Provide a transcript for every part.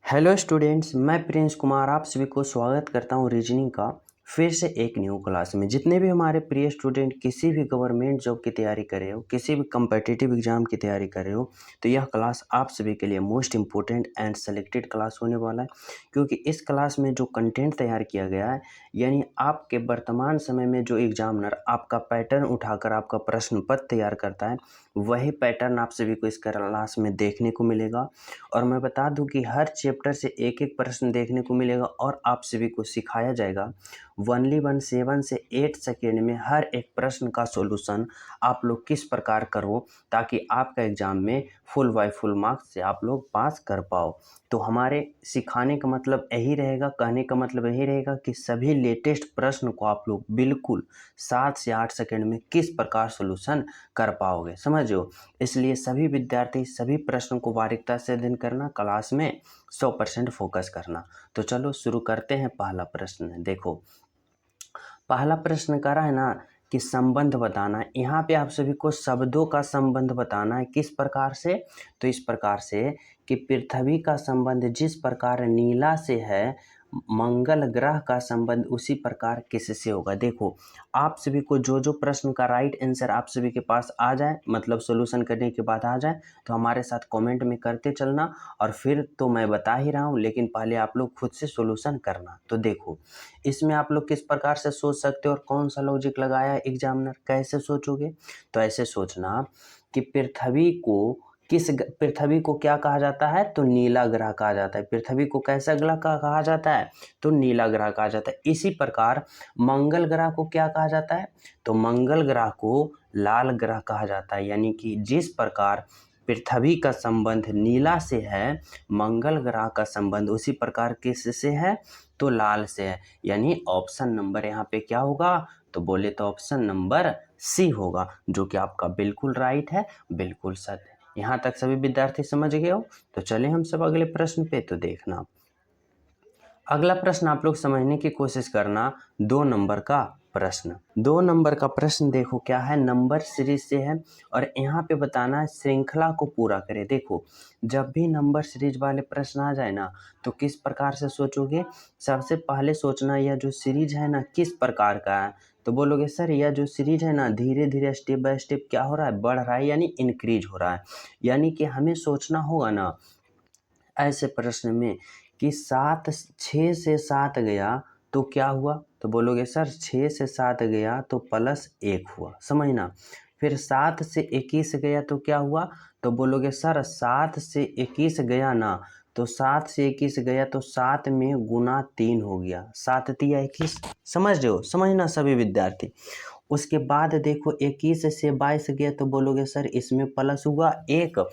Hello students, मैं Prince Kumar आप सभी को स्वागत करता हूं रीजनिंग का फिर से एक न्यू क्लास में। जितने भी हमारे प्रिय स्टूडेंट किसी भी गवर्नमेंट जॉब की तैयारी कर रहे हो, किसी भी कम्पिटिटिव एग्जाम की तैयारी कर रहे हो, तो यह क्लास आप सभी के लिए most important and selected class होने वाला है। क्योंकि इस क्लास में जो कंटेंट तैयार किया गया है, यानी आपके वर्तमान समय में जो एग्जामिनर आपका पैटर्न उठाकर आपका प्रश्न पत्र तैयार करता है, वही पैटर्न आप सभी को इस क्लास में देखने को मिलेगा। और मैं बता दूं कि हर चैप्टर से एक एक प्रश्न देखने को मिलेगा और आप सभी को सिखाया जाएगा 7 से 8 सेकेंड में हर एक प्रश्न का सॉल्यूशन आप लोग किस प्रकार करो, ताकि आपका एग्जाम में फुल बाय फुल मार्क्स से आप लोग पास कर पाओ। तो हमारे सिखाने का मतलब यही रहेगा, कहने का मतलब यही रहेगा कि सभी लेटेस्ट प्रश्न को आप लोग बिल्कुल 7 से 8 सेकेंड में किस प्रकार सॉल्यूशन कर पाओगे, समझो। इसलिए सभी विद्यार्थी सभी प्रश्नों को बारीकता से अध्ययन करना, क्लास में 100% फोकस करना। तो चलो शुरू करते हैं। पहला प्रश्न देखो, पहला प्रश्न करा है ना कि संबंध बताना है। यहाँ पे आप सभी को शब्दों का संबंध बताना है। किस प्रकार से? तो इस प्रकार से कि पृथ्वी का संबंध जिस प्रकार नीला से है, मंगल ग्रह का संबंध उसी प्रकार किससे होगा। देखो, आप सभी को जो जो प्रश्न का राइट आंसर आप सभी के पास आ जाए, मतलब सॉल्यूशन करने के बाद आ जाए, तो हमारे साथ कमेंट में करते चलना। और फिर तो मैं बता ही रहा हूँ, लेकिन पहले आप लोग खुद से सॉल्यूशन करना। तो देखो, इसमें आप लोग किस प्रकार से सोच सकते हो और कौन सा लॉजिक लगाया एग्जामिनर, कैसे सोचोगे। तो ऐसे सोचना कि पृथ्वी को क्या कहा जाता है, तो नीला ग्रह कहा जाता है। पृथ्वी को कैसा ग्रह कहा जाता है, तो नीला ग्रह कहा जाता है। इसी प्रकार मंगल ग्रह को क्या कहा जाता है, तो मंगल ग्रह को लाल ग्रह कहा जाता है। यानी कि जिस प्रकार पृथ्वी का संबंध नीला से है, मंगल ग्रह का संबंध उसी प्रकार किससे है, तो लाल से है। यानी ऑप्शन नंबर यहाँ पे क्या होगा, तो बोले तो ऑप्शन नंबर सी होगा, जो कि आपका बिल्कुल राइट है, बिल्कुल सत्य है। यहाँ तक सभी विद्यार्थी समझ गए हो। तो चलिए हम सब अगले प्रश्न पे। तो देखना, अगला प्रश्न आप लोग समझने की कोशिश करना। 2 नंबर का प्रश्न, 2 नंबर का प्रश्न देखो क्या है, नंबर सीरीज से है। और यहाँ पे बताना है श्रृंखला को पूरा करे। देखो, जब भी नंबर सीरीज वाले प्रश्न आ जाए ना, तो किस प्रकार से सोचोगे। सबसे पहले सोचना यह जो सीरीज है ना किस प्रकार का है। तो बोलोगे सर यह जो सीरीज है ना धीरे धीरे स्टेप बाय स्टेप क्या हो रहा है, बढ़ रहा है, यानी इंक्रीज हो रहा है। यानी कि हमें सोचना होगा ना ऐसे प्रश्न में कि 6 से 7 गया तो क्या हुआ। तो बोलोगे सर 6 से 7 गया तो +1 हुआ, समझना। फिर 7 से 21 गया तो क्या हुआ, तो बोलोगे सर 7 से 21 गया ना, तो 7 से 21 गया तो 7 में गुना 3 हो गया, 7 तिया 21। समझ रहे हो, समझना सभी विद्यार्थी। उसके बाद देखो 21 से 22 गया तो बोलोगे सर इसमें प्लस हुआ 1।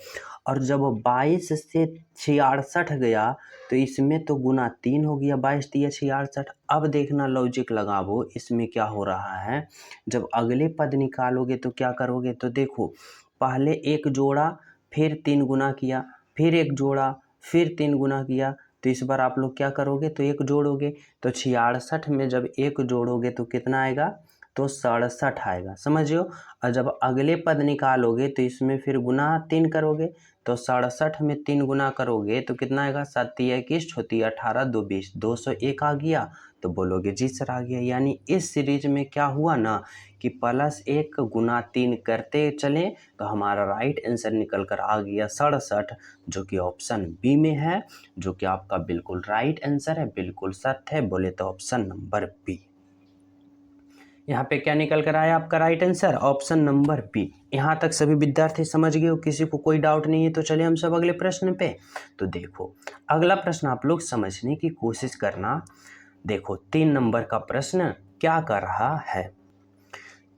और जब 22 से 66 गया तो इसमें तो गुना 3 हो गया, 22 तिया 66। अब देखना लॉजिक लगाओ इसमें क्या हो रहा है। जब अगले पद निकालोगे तो क्या करोगे, तो देखो पहले एक जोड़ा, फिर 3 गुना किया, फिर एक जोड़ा, फिर 3 गुना किया। तो इस बार आप लोग क्या करोगे, तो एक जोड़ोगे। तो 66 में जब एक जोड़ोगे तो कितना आएगा, तो 67 आएगा, समझियो। और जब अगले पद निकालोगे तो इसमें फिर गुना 3 करोगे। तो 67 में 3 गुना करोगे तो कितना आएगा, 7 तिया 21, 6 18, 2 20, 201 आ गया। तो बोलोगे जी सर आ गया। यानी इस सीरीज में क्या हुआ ना कि +1 गुना 3 करते चले तो हमारा राइट आंसर निकल कर आ गया 67, जो कि ऑप्शन बी में है, जो कि आपका बिल्कुल राइट आंसर है, बिल्कुल सत्य है। बोले तो ऑप्शन नंबर बी। यहाँ पे क्या निकल कर आया आपका right answer, option number B. यहाँ तक सभी विद्यार्थी समझ गए हो, किसी को कोई डाउट नहीं है। तो चलिए हम सब अगले प्रश्न पे। तो देखो, अगला प्रश्न आप लोग समझने की कोशिश करना। देखो 3 नंबर का प्रश्न क्या कर रहा है।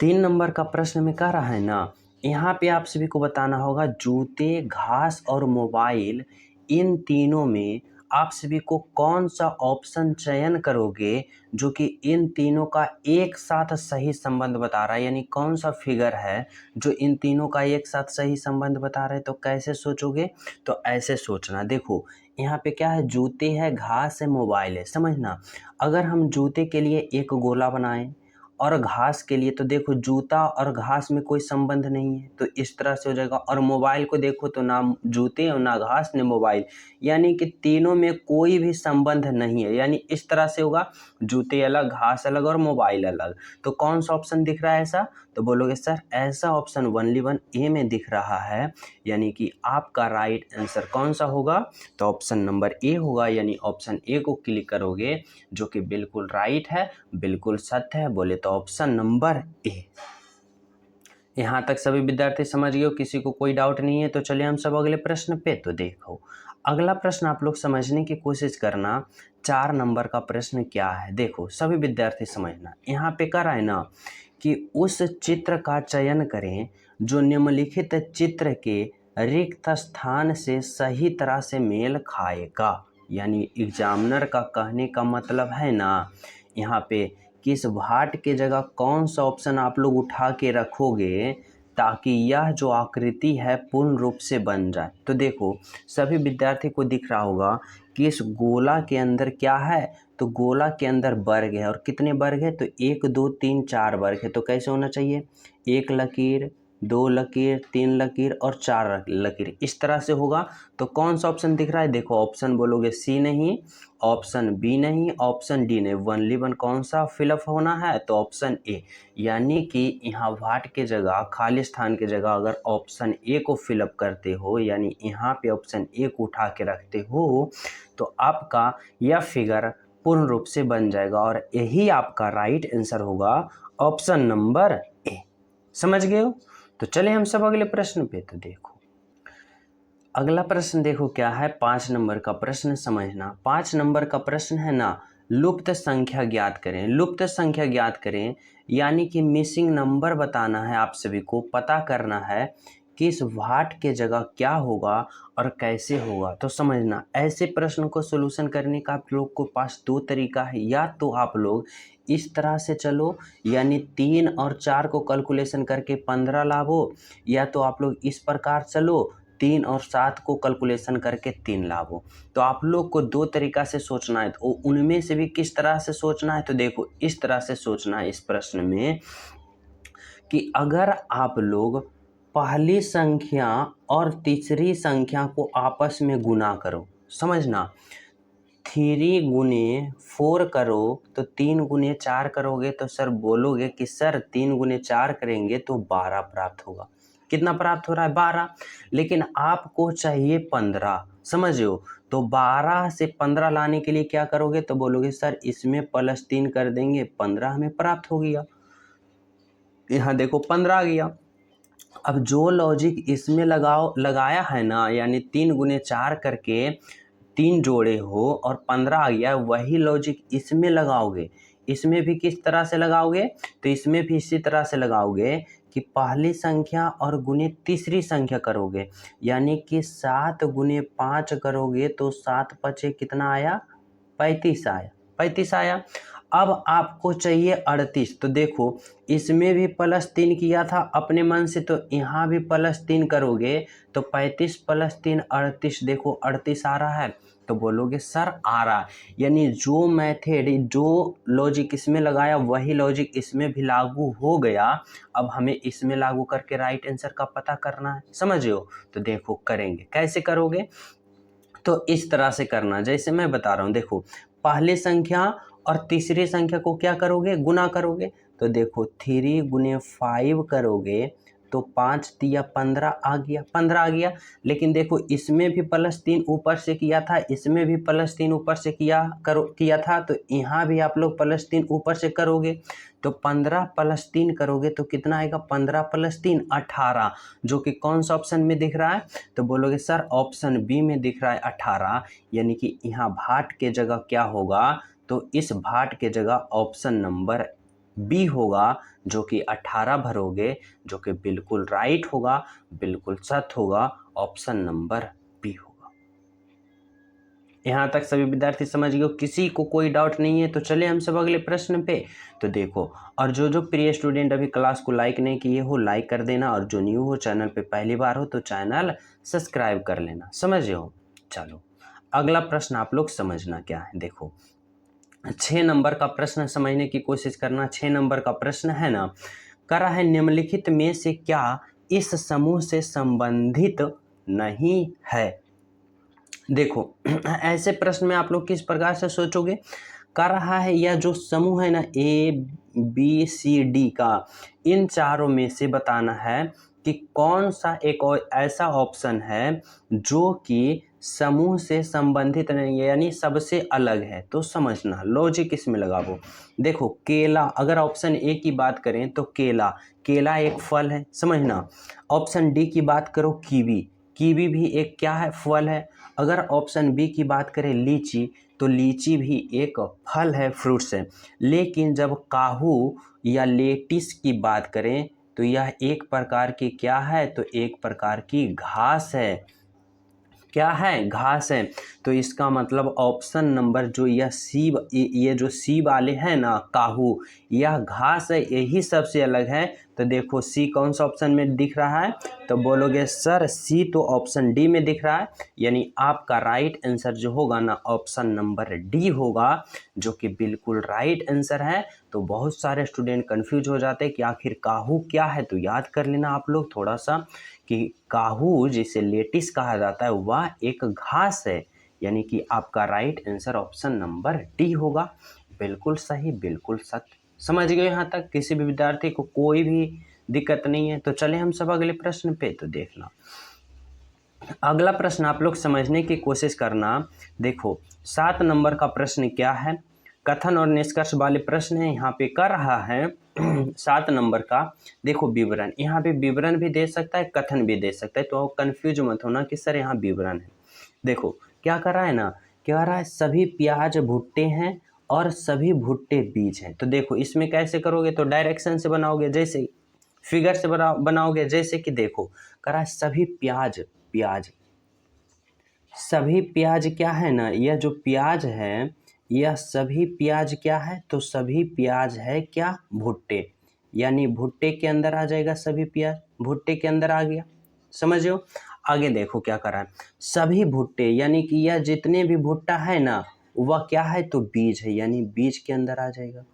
3 नंबर का प्रश्न में कह रहा है ना, यहाँ पे आप सभी को बताना होगा जूते, घास और मोबाइल, इन तीनों में आप सभी को कौन सा ऑप्शन चयन करोगे जो कि इन तीनों का एक साथ सही संबंध बता रहा है। यानी कौन सा फिगर है जो इन तीनों का एक साथ सही संबंध बता रहे हैं। तो कैसे सोचोगे, तो ऐसे सोचना। देखो यहाँ पे क्या है, जूते है, घास है, मोबाइल है, समझना। अगर हम जूते के लिए एक गोला बनाएं और घास के लिए तो देखो जूता और घास में कोई संबंध नहीं है, तो इस तरह से हो जाएगा। और मोबाइल को देखो तो ना जूते और ना घास ने मोबाइल, यानी कि तीनों में कोई भी संबंध नहीं है, यानी इस तरह से होगा, जूते अलग, घास अलग और मोबाइल अलग। तो कौन सा ऑप्शन दिख रहा है ऐसा? तो बोलोगे सर ऐसा ऑप्शन ओनली वन ए में दिख रहा है, यानी कि आपका राइट आंसर कौन सा होगा? तो ऑप्शन नंबर ए होगा, यानी ऑप्शन ए को क्लिक करोगे, जो कि बिल्कुल राइट है, बिल्कुल सत्य है, बोले तो ऑप्शन नंबर ए। यहाँ तक सभी विद्यार्थी समझ गए हो, किसी को कोई डाउट नहीं है? तो चलिए हम सब अगले प्रश्न पे। तो देखो अगला प्रश्न आप लोग समझने की कोशिश करना, 4 नंबर का प्रश्न क्या है। देखो सभी विद्यार्थी समझना, यहाँ पे कह रहा है ना कि उस चित्र का चयन करें जो निम्नलिखित चित्र के रिक्त स्थान से सही तरह से मेल खाएगा। यानी एग्जामिनर का कहने का मतलब है ना यहाँ पे किस भाट के जगह कौन सा ऑप्शन आप लोग उठा के रखोगे ताकि यह जो आकृति है पूर्ण रूप से बन जाए। तो देखो सभी विद्यार्थी को दिख रहा होगा कि इस गोला के अंदर क्या है, तो गोला के अंदर वर्ग है, और कितने वर्ग है? तो 1 2 3 4 वर्ग है। तो कैसे होना चाहिए? 1 लकीर, 2 लकीर, 3 लकीर और 4 लकीर, इस तरह से होगा। तो कौन सा ऑप्शन दिख रहा है? देखो ऑप्शन बोलोगे सी नहीं, ऑप्शन बी नहीं, ऑप्शन डी नहीं, ओनली वन कौन सा फिलअप होना है? तो ऑप्शन ए। यानी कि यहाँ भाट के जगह, खाली स्थान के जगह अगर ऑप्शन ए को फिलअप करते हो, यानी यहाँ पे ऑप्शन ए को उठा के रखते हो, तो आपका यह फिगर पूर्ण रूप से बन जाएगा, और यही आपका राइट आंसर होगा, ऑप्शन नंबर ए। समझ गए हो? तो चले हम सब अगले प्रश्न पे। तो देखो अगला प्रश्न देखो क्या है, 5 नंबर का प्रश्न समझना। 5 नंबर का प्रश्न है ना, लुप्त संख्या ज्ञात करें। लुप्त संख्या ज्ञात करें यानी कि मिसिंग नंबर बताना है, आप सभी को पता करना है कि इस भाट के जगह क्या होगा और कैसे होगा। तो समझना, ऐसे प्रश्न को सोल्यूशन करने का आप लोग के पास 2 तरीका है। या तो आप लोग इस तरह से चलो, यानी 3 और 4 को कैलकुलेशन करके 15 लावो, या तो आप लोग इस प्रकार चलो, 3 और 7 को कैलकुलेशन करके 3 लावो। तो आप लोग को 2 तरीका से सोचना है, तो उनमें से भी किस तरह से सोचना है? तो देखो इस तरह से सोचना है इस प्रश्न में कि अगर आप लोग पहली संख्या और तीसरी संख्या को आपस में गुना करो, समझना 3 गुने 4 करो तो 3 गुने 4 करोगे, तो सर बोलोगे कि सर 3 गुने 4 करेंगे तो 12 प्राप्त होगा। कितना प्राप्त हो रहा है? 12। लेकिन आपको चाहिए 15, समझ हो? तो 12 से 15 लाने के लिए क्या करोगे? तो बोलोगे सर इसमें +3 कर देंगे, 15 हमें प्राप्त हो गया। यहाँ देखो 15 आ गया। अब जो लॉजिक इसमें लगाया है ना, यानी 3 गुने 4 करके 3 जोड़े हो और 15 आ गया, वही लॉजिक इसमें लगाओगे। इसमें भी किस तरह से लगाओगे? तो इसमें भी इसी तरह से लगाओगे कि पहली संख्या और गुने तीसरी संख्या करोगे, यानी कि 7 गुने 5 करोगे तो 7 पचे कितना आया? 35 आया। 35 आया। अब आपको चाहिए 38। तो देखो इसमें भी +3 किया था अपने मन से, तो यहाँ भी +3 करोगे तो 35 + 3 38। देखो 38 आ रहा है, तो बोलोगे सर आ रहा है। यानी जो मेथड, जो लॉजिक इसमें लगाया वही लॉजिक इसमें भी लागू हो गया। अब हमें इसमें लागू करके राइट आंसर का पता करना है, समझ हो? तो देखो करेंगे, कैसे करोगे? तो इस तरह से करना जैसे मैं बता रहा हूँ। देखो पहली संख्या और तीसरी संख्या को क्या करोगे? गुना करोगे। तो देखो 3 गुने 5 करोगे तो 5 तिया 15 आ गया, 15 आ गया। लेकिन देखो इसमें भी +3 ऊपर से किया था, इसमें भी +3 ऊपर से किया था, तो यहाँ भी आप लोग +3 ऊपर से करोगे। तो 15 + 3 करोगे तो कितना आएगा? 15 + 3 18, जो कि कौन सा ऑप्शन में दिख रहा है? तो बोलोगे सर ऑप्शन बी में दिख रहा है 18। यानी कि यहाँ भाट के जगह क्या होगा? तो इस भाट के जगह ऑप्शन नंबर बी होगा, जो कि 18 भरोगे, जो कि बिल्कुल राइट होगा, बिल्कुल सत्य होगा, ऑप्शन नंबर बी होगा। यहाँ तक सभी विद्यार्थी समझ गए हो, किसी को कोई डाउट नहीं है? तो चले हम सब अगले प्रश्न पे। तो देखो, और जो प्रिय स्टूडेंट अभी क्लास को लाइक नहीं किए हो लाइक कर देना, और जो न्यू हो चैनल पे पहली बार हो तो चैनल सब्सक्राइब कर लेना, समझे हो? चलो अगला प्रश्न आप लोग समझना क्या है। देखो 6 नंबर का प्रश्न समझने की कोशिश करना। 6 नंबर का प्रश्न है ना, कर रहा है निम्नलिखित में से क्या इस समूह से संबंधित नहीं है। देखो ऐसे प्रश्न में आप लोग किस प्रकार से सोचोगे, कर रहा है यह जो समूह है ना ABCD का, इन चारों में से बताना है कि कौन सा एक और ऐसा ऑप्शन है जो कि समूह से संबंधित नहीं है, यानी सबसे अलग है। तो समझना लॉजिक इसमें लगाओ। देखो केला, अगर ऑप्शन ए की बात करें तो केला, केला एक फल है, समझना। ऑप्शन डी की बात करो कीवी, कीवी भी एक क्या है, फल है। अगर ऑप्शन बी की बात करें लीची, तो लीची भी एक फल है, फ्रूट्स है। लेकिन जब काहू या लेटिस की बात करें तो यह एक प्रकार की क्या है, तो एक प्रकार की घास है। क्या है, घास है। तो इसका मतलब ऑप्शन नंबर जो यह सी, ये जो सी वाले हैं ना काहू, यह घास है, यही सबसे अलग है। तो देखो सी कौन सा ऑप्शन में दिख रहा है, तो बोलोगे सर सी तो ऑप्शन डी में दिख रहा है, यानी आपका राइट आंसर जो होगा ना ऑप्शन नंबर डी होगा, जो कि बिल्कुल राइट आंसर है। तो बहुत सारे स्टूडेंट कंफ्यूज हो जाते हैं कि आखिर काहू क्या है। तो याद कर लेना आप लोग थोड़ा सा कि काहू जिसे लेटिस कहा जाता है वह एक घास है, यानी कि आपका right answer option number D होगा। बिल्कुल सही, बिल्कुल सत्य। समझ गए यहाँ तक, किसी भी विद्यार्थी को कोई भी दिक्कत नहीं है। तो चले हम सब अगले प्रश्न पे। तो देखना अगला प्रश्न आप लोग समझने की कोशिश करना। देखो 7 नंबर का प्रश्न क्या है, कथन और निष्कर्ष वाले प्रश्न है, यहाँ पे कर रहा है 7 नंबर का। देखो विवरण, यहाँ पे विवरण भी दे सकता है, कथन भी दे सकता है, तो कंफ्यूज मत होना कि सर यहाँ विवरण है। देखो क्या कर रहा है ना, क्या कर रहा है, सभी प्याज भुट्टे हैं और सभी भुट्टे बीज हैं। तो देखो इसमें कैसे करोगे, तो डायरेक्शन से बनाओगे, जैसे फिगर से बनाओगे। जैसे कि देखो कर रहा है सभी प्याज, प्याज, सभी प्याज क्या है ना, यह जो प्याज है, यह सभी प्याज क्या है, तो सभी प्याज है क्या, भुट्टे, यानी भुट्टे के अंदर आ जाएगा, सभी प्याज भुट्टे के अंदर आ गया। समझो आगे देखो क्या कर रहा है, सभी भुट्टे, यानी कि यह जितने भी भुट्टा है ना वह क्या है, तो बीज है, यानी बीज के अंदर आ जाएगा,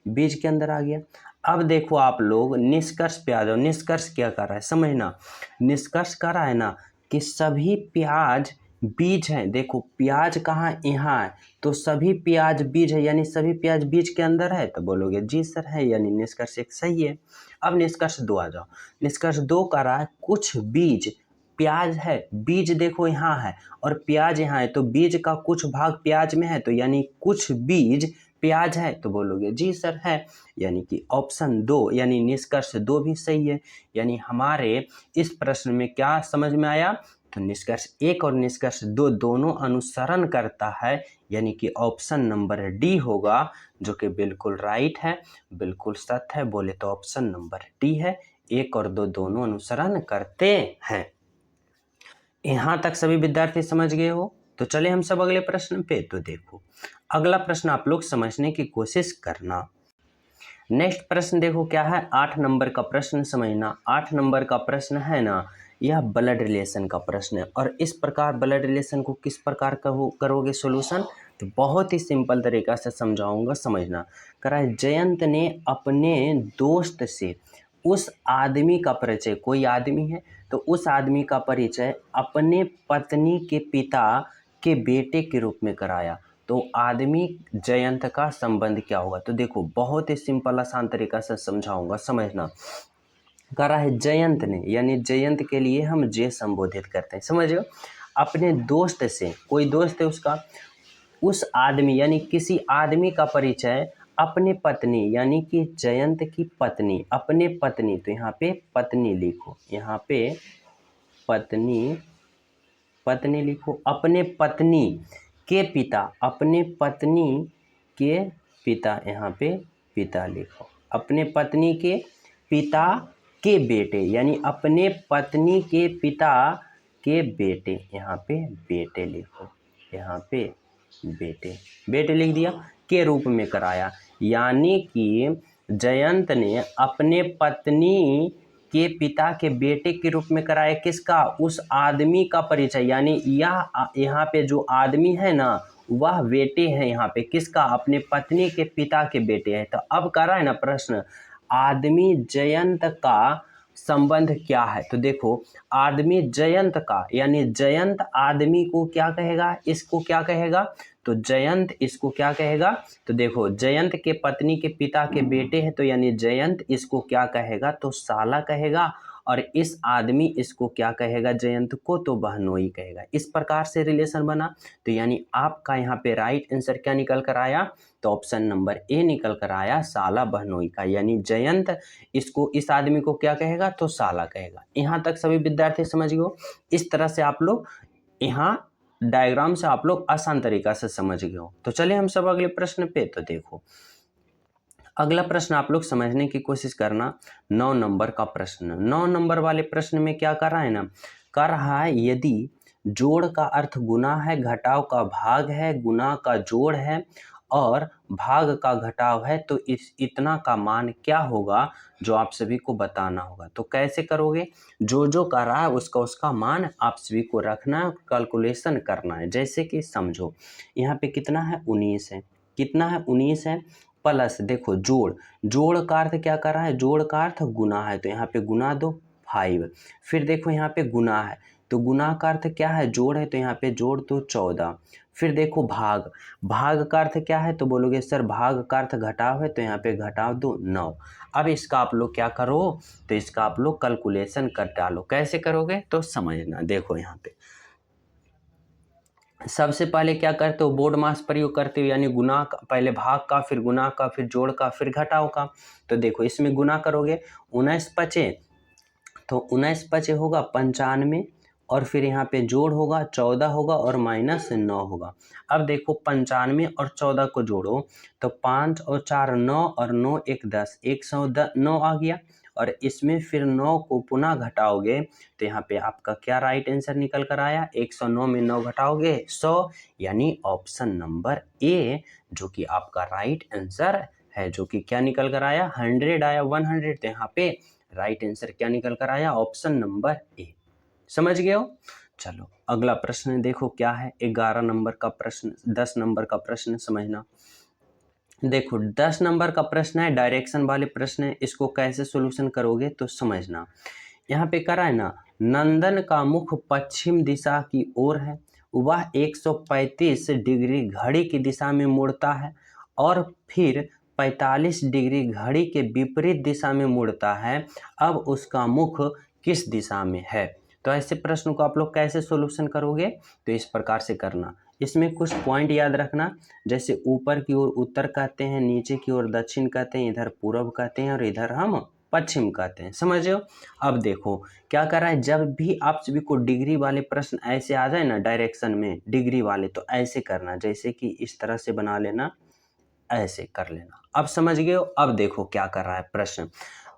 बीज के अंदर आ गया। अब देखो आप लोग निष्कर्ष पे आ जाओ। निष्कर्ष क्या कर रहा है, समझना। निष्कर्ष कर रहा है ना कि सभी प्याज बीज हैं। देखो प्याज कहाँ, यहाँ है, तो सभी प्याज बीज है, यानी सभी प्याज बीज के अंदर है। तो बोलोगे जी सर है, यानी निष्कर्ष एक सही है। अब निष्कर्ष 2 आ जाओ। निष्कर्ष 2 कर रहा है कुछ बीज, प्याज है, बीज देखो यहाँ है और प्याज यहाँ है, तो बीज का कुछ भाग प्याज में है, तो यानी कुछ बीज प्याज है। तो बोलोगे जी सर है, यानी कि ऑप्शन 2 यानी निष्कर्ष 2 भी सही है। यानी हमारे इस प्रश्न में क्या समझ में आया, तो निष्कर्ष 1 और निष्कर्ष 2 दोनों अनुसरण करता है, यानी कि ऑप्शन नंबर डी होगा, जो कि बिल्कुल राइट है, बिल्कुल सत्य है। बोले तो ऑप्शन नंबर डी है, 1 और 2 दोनों अनुसरण करते हैं। यहाँ तक सभी विद्यार्थी समझ गए हो। तो चले हम सब अगले प्रश्न पे। तो देखो अगला प्रश्न आप लोग समझने की कोशिश करना। नेक्स्ट प्रश्न देखो क्या है, 8 नंबर का प्रश्न समझना। 8 नंबर का प्रश्न है ना, यह ब्लड रिलेशन का प्रश्न है। और इस प्रकार ब्लड रिलेशन को किस प्रकार करोगे सोल्यूशन, तो बहुत ही सिंपल तरीका से समझाऊंगा, समझना। करा जयंत ने अपने दोस्त से उस आदमी का परिचय, कोई आदमी है तो उस आदमी का परिचय अपने पत्नी के पिता के बेटे के रूप में कराया। तो आदमी जयंत का संबंध क्या होगा, तो देखो बहुत ही सिंपल आसान तरीका से समझाऊंगा, समझना। कह रहा है जयंत ने, यानी जयंत के लिए हम जे संबोधित करते हैं, समझो। अपने दोस्त से, कोई दोस्त है उसका, उस आदमी यानी किसी आदमी का परिचय अपने पत्नी, यानी कि जयंत की पत्नी, अपने पत्नी, तो यहाँ पे पत्नी लिखो, यहाँ पे पत्नी, पत्नी लिखो, अपने पत्नी के पिता, अपने पत्नी के पिता, यहाँ पे पिता लिखो, अपने पत्नी के पिता के बेटे, यानी अपने पत्नी के पिता के बेटे, यहाँ पे बेटे लिखो, यहाँ पे बेटे, बेटे लिख दिया, के रूप में कराया। यानी कि जयंत ने अपने पत्नी के पिता के बेटे के रूप में कराया, किसका, उस आदमी का परिचय, यानी यह यहाँ पे जो आदमी है ना वह बेटे हैं यहाँ पे किसका, अपने पत्नी के पिता के बेटे हैं। तो अब कर रहा है ना प्रश्न, आदमी जयंत का संबंध क्या है। तो देखो आदमी जयंत का, यानी जयंत आदमी को क्या कहेगा, इसको क्या कहेगा, तो जयंत इसको क्या कहेगा। तो देखो जयंत के पत्नी के पिता के बेटे हैं, तो यानी जयंत इसको क्या कहेगा, तो साला कहेगा। और इस आदमी इसको क्या कहेगा, जयंत को, तो बहनोई कहेगा। इस प्रकार से रिलेशन बना। तो यानी आपका यहाँ पे राइट आंसर क्या निकल कर आया, तो ऑप्शन नंबर ए निकल कर आया, साला बहनोई का। यानी जयंत इसको, इस आदमी को क्या कहेगा, तो साला कहेगा। यहाँ तक सभी विद्यार्थी समझ गए। इस तरह से आप लोग यहाँ डायग्राम से आप लोग आसान तरीका से समझ गए हो। तो चलिए हम सब अगले प्रश्न पे। तो देखो अगला प्रश्न आप लोग समझने की कोशिश करना। 9 नंबर का प्रश्न, 9 नंबर वाले प्रश्न में क्या कर रहा है ना, कर रहा है यदि जोड़ का अर्थ गुना है, घटाव का भाग है, गुना का जोड़ है और भाग का घटाव है, तो इस इतना का मान क्या होगा, जो आप सभी को बताना होगा। तो कैसे करोगे, जो कर रहा है उसका उसका मान आप सभी को रखना है, कैलकुलेशन करना है। जैसे कि समझो यहाँ पे कितना है, 19 है, कितना है, 19 है, प्लस देखो जोड़ का अर्थ क्या कर रहा है, जोड़ का अर्थ गुना है, तो यहाँ पे गुना दो 5। फिर देखो यहाँ पे गुना है, तो गुना का अर्थ क्या है, जोड़ है, तो यहाँ पे जोड़ दो 14। फिर देखो भाग का अर्थ क्या है, तो बोलोगे सर भाग का अर्थ घटाव है, तो यहाँ पे घटाव दो 9। अब इसका आप लोग क्या करो, तो इसका आप लोग कैलकुलेशन कर डालो। कैसे करोगे तो समझना। देखो यहाँ पे सबसे पहले क्या करते हो, बोर्ड मास प्रयोग करते हो, यानी गुना का, पहले भाग का, फिर गुना का, फिर जोड़ का, फिर घटाव का। तो देखो इसमें गुना करोगे 19 पचे, तो 19 पचे होगा 95, और फिर यहाँ पे जोड़ होगा 14 होगा और माइनस 9 होगा। अब देखो 95 और 14 को जोड़ो, तो 5 और 4 9 और 9 1 10, 109 आ गया। और इसमें फिर 9 को पुनः घटाओगे, तो यहाँ पे आपका क्या राइट आंसर निकल कर आया, 109 में 9 घटाओगे 100, यानी ऑप्शन नंबर ए जो कि आपका राइट आंसर है, जो कि क्या निकल कर आया, 100 आया, 100। तो यहाँ पे राइट आंसर क्या निकल कर आया, ऑप्शन नंबर ए। समझ गए हो। चलो अगला प्रश्न देखो क्या है, 11 नंबर का प्रश्न, 10 नंबर का प्रश्न समझना। देखो 10 नंबर का प्रश्न है, डायरेक्शन वाले प्रश्न है, इसको कैसे सोल्यूशन करोगे तो समझना। यहाँ पे करा है ना, नंदन का मुख पश्चिम दिशा की ओर है, वह 135 डिग्री घड़ी की दिशा में मुड़ता है और फिर 45 डिग्री घड़ी के विपरीत दिशा में मुड़ता है। अब उसका मुख किस दिशा में है। तो ऐसे प्रश्न को आप लोग कैसे सोल्यूशन करोगे, तो इस प्रकार से करना। इसमें कुछ पॉइंट याद रखना, जैसे ऊपर की ओर उत्तर कहते हैं, नीचे की ओर दक्षिण कहते हैं, इधर पूर्व कहते हैं और इधर हम पश्चिम कहते हैं। समझ रहे हो। अब देखो क्या कर रहा है, जब भी आप सभी को डिग्री वाले प्रश्न ऐसे आ जाए ना डायरेक्शन में डिग्री वाले, तो ऐसे करना, जैसे कि इस तरह से बना लेना, ऐसे कर लेना। अब समझ गए हो। अब देखो क्या कर रहा है प्रश्न,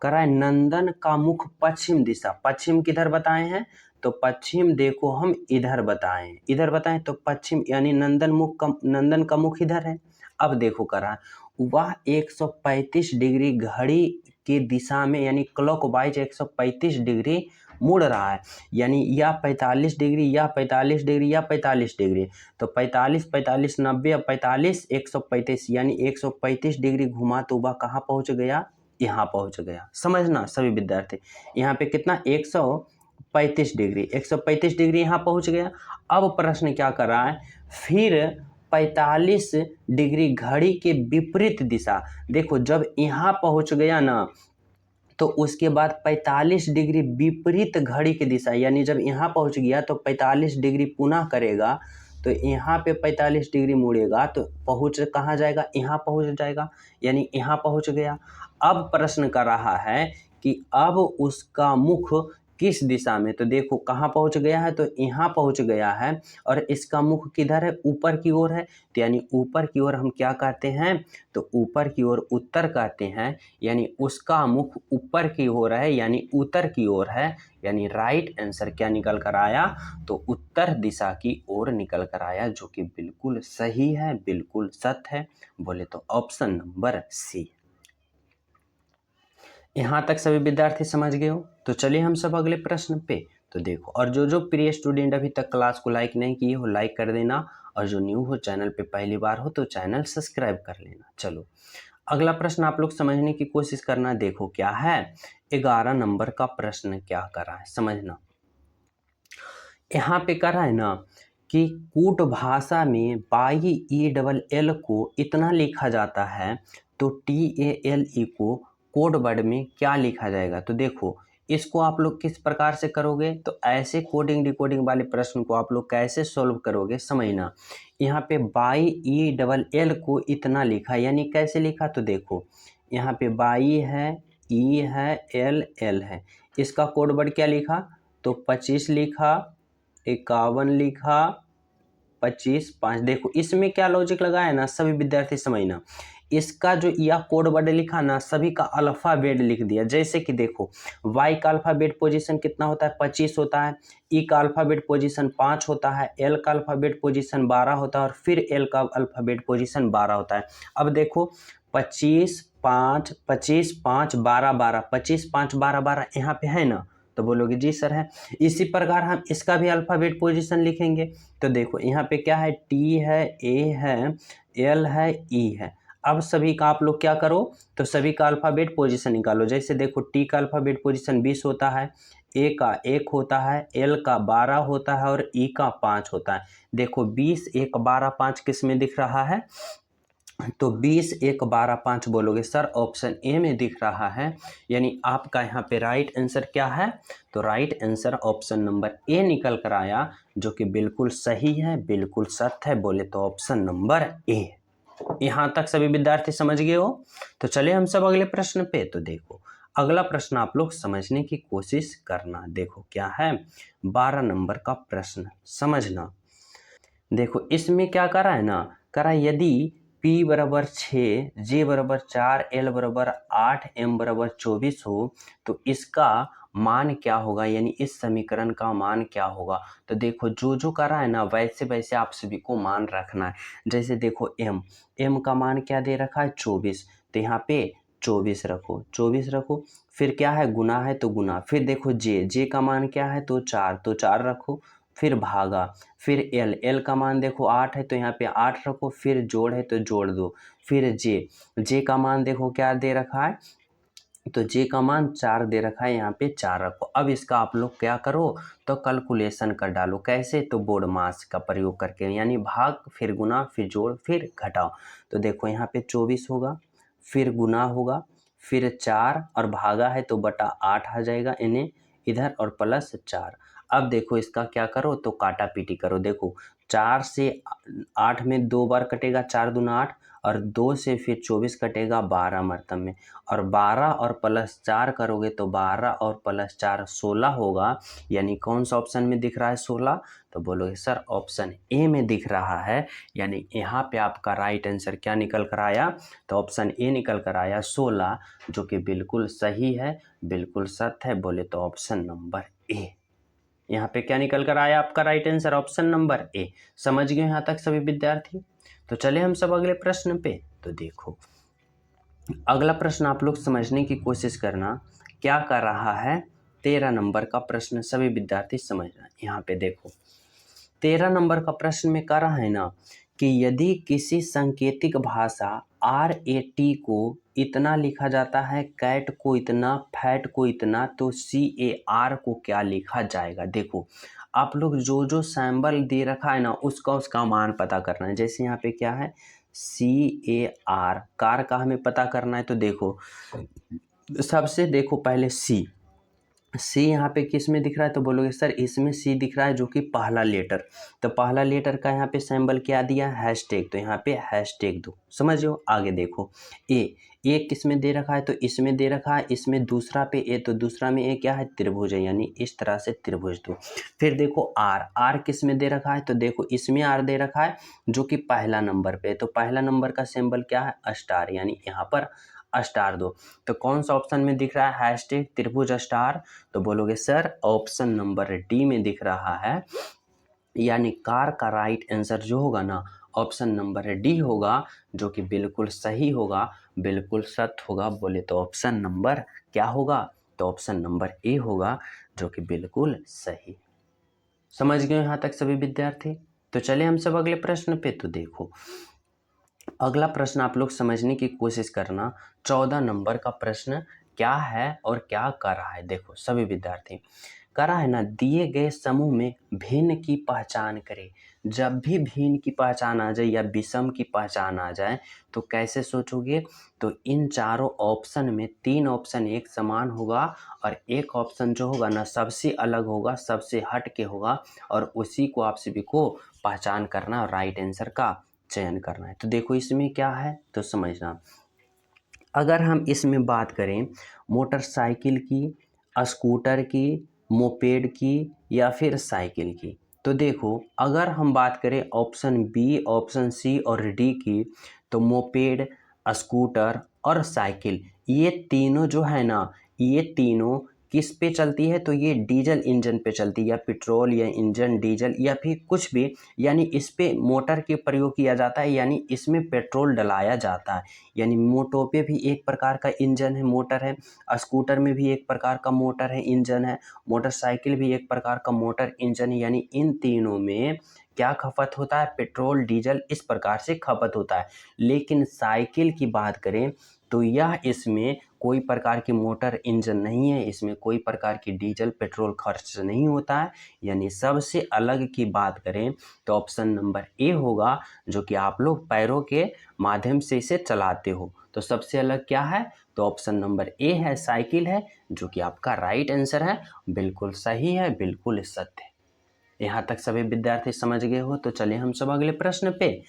कर रहा है नंदन का मुख पश्चिम दिशा, पश्चिम किधर बताए हैं, तो पश्चिम देखो हम इधर बताएं, इधर बताएं, तो पश्चिम यानी नंदन का मुख इधर है। अब देखो कर रहा है वह 135 डिग्री घड़ी की दिशा में, यानी क्लॉकवाइज 135 डिग्री मुड़ रहा है, यानी या 45 डिग्री या 45 डिग्री या 45 डिग्री। तो 45 45 90 और 45 135, यानी 135 डिग्री घुमा तो वह कहाँ पहुँच गया, यहाँ पहुँच गया। समझना सभी विद्यार्थी, यहाँ पे कितना 135 डिग्री, 135 डिग्री यहाँ पहुँच गया। अब प्रश्न क्या कर रहा है, फिर 45 डिग्री घड़ी के विपरीत दिशा, देखो जब यहाँ पहुँच गया ना, तो उसके बाद 45 डिग्री विपरीत घड़ी की दिशा, यानी जब यहाँ पहुँच गया तो 45 डिग्री पुनः करेगा, तो यहाँ पे 45 डिग्री मुड़ेगा, तो पहुँच कहाँ जाएगा, यहाँ पहुँच जाएगा, यानी यहाँ पहुँच गया। अब प्रश्न कर रहा है कि अब उसका मुख किस दिशा में, तो देखो कहाँ पहुँच गया है, तो यहाँ पहुँच गया है, और इसका मुख किधर है, ऊपर की ओर है, तो यानी ऊपर की ओर हम क्या कहते हैं, तो ऊपर की ओर उत्तर कहते हैं, यानी उसका मुख ऊपर की ओर है, यानी उत्तर की ओर है, यानी राइट आंसर क्या निकल कर आया, तो उत्तर दिशा की ओर निकल कर आया, जो कि बिल्कुल सही है, बिल्कुल सत्य है। बोले तो ऑप्शन नंबर सी। यहाँ तक सभी विद्यार्थी समझ गए हो। तो चलिए हम सब अगले प्रश्न पे। तो देखो, और जो प्रिय स्टूडेंट अभी तक क्लास को लाइक नहीं किए हो, लाइक कर देना और जो न्यू हो चैनल पे पहली बार हो तो चैनल सब्सक्राइब कर लेना। चलो अगला प्रश्न आप लोग समझने की कोशिश करना। देखो क्या है, 11 नंबर का प्रश्न क्या करा है समझना। यहाँ पे करा है ना कि कूट भाषा में बाई ई डबल एल को इतना लिखा जाता है तो TALE को कोड वर्ड में क्या लिखा जाएगा। तो देखो इसको आप लोग किस प्रकार से करोगे, तो ऐसे कोडिंग डिकोडिंग वाले प्रश्न को आप लोग कैसे सॉल्व करोगे समझना। यहाँ पे बाई ई डबल एल को इतना लिखा, यानी कैसे लिखा, तो देखो यहाँ पे बाई है, ई है, एल है, इसका कोड वर्ड क्या लिखा, तो 25 लिखा, 51 लिखा, 25 5। देखो इसमें क्या लॉजिक लगा है ना सभी विद्यार्थी समझना। इसका जो यह कोड वर्ड लिखा ना, सभी का अल्फाबेट लिख दिया। जैसे कि देखो y का अल्फाबेट पोजीशन कितना होता है, 25 होता है, e का अल्फाबेट पोजीशन 5 होता है, l का अल्फाबेट पोजीशन 12 होता है और फिर l का अल्फाबेट पोजीशन 12 होता है। अब देखो 25 5 25 5 12 12, 25 5 12 12 यहाँ पे है ना, तो बोलोगे जी सर है। इसी प्रकार हम इसका भी अल्फाबेट पोजीशन लिखेंगे। तो देखो यहाँ पे क्या है, टी है, ए है, एल है, ई है। अब सभी का आप लोग क्या करो, तो सभी का अल्फाबेट पोजीशन निकालो। जैसे देखो टी का अल्फाबेट पोजीशन 20 होता है, ए का 1 होता है, एल का 12 होता है और ई का 5 होता है। देखो 20 1 12 5 किस में दिख रहा है, तो 20 1 12 5 बोलोगे सर ऑप्शन ए में दिख रहा है। यानी आपका यहाँ पे राइट आंसर क्या है, तो right answer option number A निकल कर आया, जो कि बिल्कुल सही है, बिल्कुल सत्य है, बोले तो ऑप्शन नंबर ए। यहाँ तक सभी विद्यार्थी समझ गए हो। तो चलिए हम सब अगले प्रश्न पे। तो देखो अगला प्रश्न आप लोग समझने की कोशिश करना। देखो क्या है, 12 नंबर का प्रश्न समझना। देखो इसमें क्या करा है ना, करा यदि P बराबर 6, J बराबर 4, L बराबर 8, M बराबर 24 हो तो इसका मान क्या होगा, यानी इस समीकरण का मान क्या होगा। तो देखो जो जो करा है ना वैसे वैसे आप सभी को मान रखना है। जैसे देखो M का मान क्या दे रखा है 24, तो यहाँ पे 24 रखो, 24 रखो। फिर क्या है, गुना है तो गुना। फिर देखो J का मान क्या है, तो 4, तो 4 रखो। फिर भागा, फिर L का मान देखो 8 है तो यहाँ पे 8 रखो। फिर जोड़ है तो जोड़ दो। फिर J का मान देखो क्या दे रखा है, तो J का मान 4 दे रखा है, यहाँ पे 4 रखो। अब इसका आप लोग क्या करो, तो कैलकुलेशन कर डालो। कैसे, तो बोर्ड मास का प्रयोग करके, यानी भाग फिर गुना फिर जोड़ फिर घटाओ। तो देखो यहाँ पे 24 होगा, फिर गुना होगा, फिर 4 और भागा है तो बटा 8 आ जाएगा इन्हें इधर और प्लस 4। अब देखो इसका क्या करो, तो काटा पीटी करो। देखो 4 से 8 में 2 बार कटेगा, 4 दूना 8, और 2 से फिर 24 कटेगा 12 मरतब में, और 12 और प्लस 4 करोगे तो 12 और प्लस 4 16 होगा। यानी कौन सा ऑप्शन में दिख रहा है 16, तो बोलोगे सर ऑप्शन ए में दिख रहा है। यानी यहाँ पे आपका राइट आंसर क्या निकल कर आया, तो ऑप्शन ए निकल कर आया 16, जो कि बिल्कुल सही है, बिल्कुल सत्य है, बोले तो ऑप्शन नंबर ए। यहाँ पे क्या निकल कर आया आपका right answer, option number A. समझ गए यहाँ तक सभी विद्यार्थी। तो चले हम सब अगले प्रश्न पे। तो देखो अगला प्रश्न आप लोग समझने की कोशिश करना, क्या कर रहा है, 13 नंबर का प्रश्न सभी विद्यार्थी समझना। यहाँ पे देखो 13 नंबर का प्रश्न में कह रहा है ना कि यदि किसी सांकेतिक भाषा RAT को इतना लिखा जाता है, कैट को इतना, फैट को इतना, तो CAR को क्या लिखा जाएगा। देखो आप लोग जो जो सैम्बल दे रखा है ना उसका मान पता करना है। जैसे यहाँ पे क्या है, CAR, कार का हमें पता करना है। तो देखो सबसे देखो पहले सी यहाँ पे किस में दिख रहा है, तो बोलोगे सर इसमें सी दिख रहा है, जो कि पहला लेटर। तो पहला लेटर का यहाँ पे सिंबल क्या दिया, हैशटैग, तो यहाँ पे हैशटैग दो। समझो आगे देखो ए किस में दे रखा है, तो इसमें दे रखा है, इसमें दूसरा पे ए, तो दूसरा में ए क्या है, त्रिभुज है, यानी इस तरह से त्रिभुज दो। फिर देखो आर किस में दे रखा है, तो देखो इसमें आर दे रखा है, जो कि पहला नंबर पे, तो पहला नंबर का सिंबल क्या है, स्टार, यानी यहाँ पर स्टार दो। तो कौन सा ऑप्शन में दिख रहा है, हैशटैग त्रिभुज स्टार, तो बोलोगे सर ऑप्शन नंबर डी में दिख रहा है। यानी कार का राइट आंसर जो होगा ना, ऑप्शन नंबर डी होगा, जो कि बिल्कुल सही होगा, बिल्कुल सत्य होगा। बोले तो ऑप्शन नंबर क्या होगा, तो ऑप्शन नंबर ए होगा, जो कि बिल्कुल सही। समझ गए यहाँ तक सभी विद्यार्थी। तो चले हम सब अगले प्रश्न पे। तो देखो अगला प्रश्न आप लोग समझने की कोशिश करना, 14 नंबर का प्रश्न क्या है और क्या कर रहा है। देखो सभी विद्यार्थी कर रहा है ना, दिए गए समूह में भिन्न की पहचान करें। जब भी भिन्न की पहचान आ जाए या विषम की पहचान आ जाए तो कैसे सोचोगे, तो इन चारों ऑप्शन में 3 ऑप्शन एक समान होगा और एक ऑप्शन जो होगा ना सबसे अलग होगा, सबसे हट के होगा, और उसी को आप सभी को पहचान करना और राइट आंसर का चयन करना है। तो देखो इसमें क्या है तो समझना, अगर हम इसमें बात करें मोटरसाइकिल की, स्कूटर की, मोपेड की या फिर साइकिल की, तो देखो अगर हम बात करें ऑप्शन बी, ऑप्शन सी और डी की, तो मोपेड, स्कूटर और साइकिल ये तीनों जो है ना, ये तीनों किस पे चलती है, तो ये डीजल इंजन पे चलती है, या पेट्रोल या इंजन डीजल या फिर कुछ भी, यानी इस पे मोटर के प्रयोग किया जाता है, यानी इसमें पेट्रोल डलाया जाता है। यानी मोटो पे भी एक प्रकार का इंजन है, मोटर है, स्कूटर में भी एक प्रकार का मोटर है, इंजन है, मोटरसाइकिल भी एक प्रकार का मोटर इंजन है। यानी इन तीनों में क्या खपत होता है, पेट्रोल डीजल इस प्रकार से खपत होता है। लेकिन साइकिल की बात करें तो यह इसमें कोई प्रकार की मोटर इंजन नहीं है, इसमें कोई प्रकार की डीजल पेट्रोल खर्च नहीं होता है। यानी सबसे अलग की बात करें तो ऑप्शन नंबर ए होगा, जो कि आप लोग पैरों के माध्यम से इसे चलाते हो। तो सबसे अलग क्या है, तो ऑप्शन नंबर ए है, साइकिल है, जो कि आपका राइट आंसर है। बिल्कुल सही है, बिल्कुल सत्य है। यहाँ तक सभी विद्यार्थी समझ गए हो। तो चलिए हम सब अगले प्रश्न पे।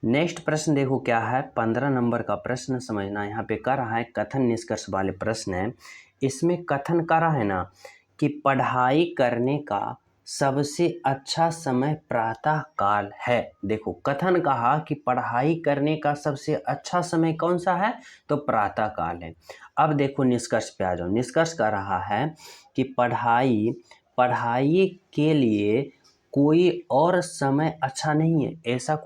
नेक्स्ट प्रश्न देखो क्या है, 15 नंबर का प्रश्न समझना। यहाँ पे कर रहा है कथन निष्कर्ष वाले प्रश्न है। इसमें कथन कर रहा है ना कि पढ़ाई करने का सबसे अच्छा समय प्रातः काल है। देखो कथन कहा कि पढ़ाई करने का सबसे अच्छा समय कौन सा है, तो प्रातः काल है। अब देखो निष्कर्ष पे आ जाओ। निष्कर्ष कर रहा है कि पढ़ाई के लिए कोई और समय अच्छा नहीं है। ऐसा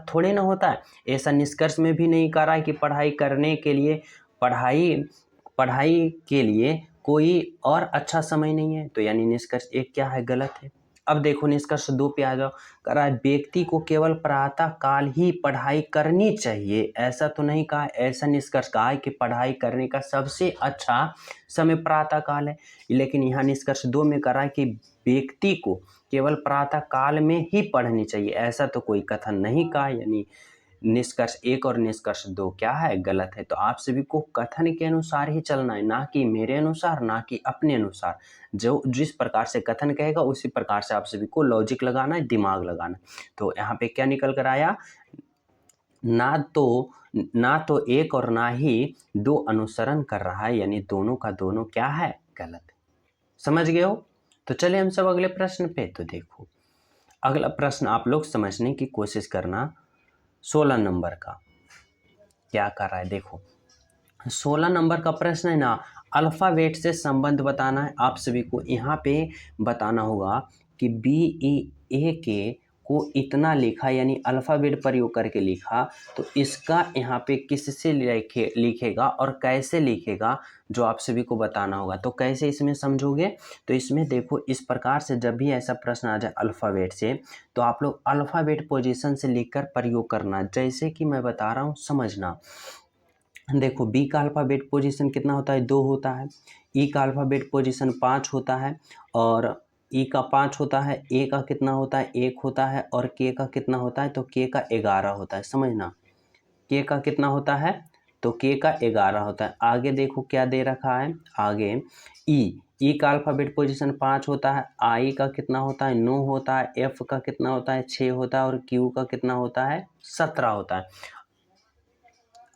थोड़े ना होता है। ऐसा निष्कर्ष में भी नहीं कह रहा है कि पढ़ाई करने के लिए पढ़ाई के लिए कोई और अच्छा समय नहीं है। तो यानी निष्कर्ष एक क्या है, गलत है। अब देखो निष्कर्ष 2 पे आ जाओ। कह रहा है व्यक्ति को केवल प्रातः काल ही पढ़ाई करनी चाहिए। ऐसा तो नहीं कहा, ऐसा निष्कर्ष कहा है कि पढ़ाई करने का सबसे अच्छा समय प्रातः काल है। लेकिन यहाँ निष्कर्ष 2 में कह रहा है कि व्यक्ति को केवल प्रातः काल में ही पढ़नी चाहिए। ऐसा तो कोई कथन नहीं कहा। यानी निष्कर्ष 1 और निष्कर्ष 2 क्या है, गलत है। तो आप सभी को कथन के अनुसार ही चलना है, ना कि मेरे अनुसार, ना कि अपने अनुसार। जो जिस प्रकार से कथन कहेगा उसी प्रकार से आप सभी को लॉजिक लगाना है, दिमाग लगाना है। तो यहाँ पे क्या निकल कर आया, ना तो एक और ना ही 2 अनुसरण कर रहा है। यानी दोनों का दोनों क्या है, गलत है। समझ गए हो। तो चले हम सब अगले प्रश्न पे। तो देखो अगला प्रश्न आप लोग समझने की कोशिश करना, 16 नंबर का क्या कर रहा है। देखो 16 नंबर का प्रश्न है ना, अल्फ़ाबेट से संबंध बताना है। आप सभी को यहाँ पे बताना होगा कि BEAK को इतना लिखा, यानी अल्फ़ाबेट प्रयोग करके लिखा, तो इसका यहाँ पे किससे लिखेगा और कैसे लिखेगा, जो आप सभी को बताना होगा। तो कैसे इसमें समझोगे, तो इसमें देखो इस प्रकार से जब भी ऐसा प्रश्न आ जाए अल्फ़ाबेट से, तो आप लोग अल्फ़ाबेट पोजीशन से लिखकर प्रयोग करना। जैसे कि मैं बता रहा हूँ, समझना। देखो बी का अल्फ़ाबेट पोजीशन कितना होता है, 2 होता है। ई का अल्फ़ाबेट पोजीशन 5 होता है, और ई का 5 होता है। ए का कितना होता है, 1 होता है। और के का कितना होता है, तो के का 11 होता है। समझना, के का कितना होता है, तो के का 11 होता है। आगे देखो क्या दे रखा है, आगे ई का अल्फ़ाबेट पोजीशन 5 होता है। आई का कितना होता है, 9 होता है। एफ का कितना होता है, 6 होता है। और क्यू का कितना होता है, 17 होता है।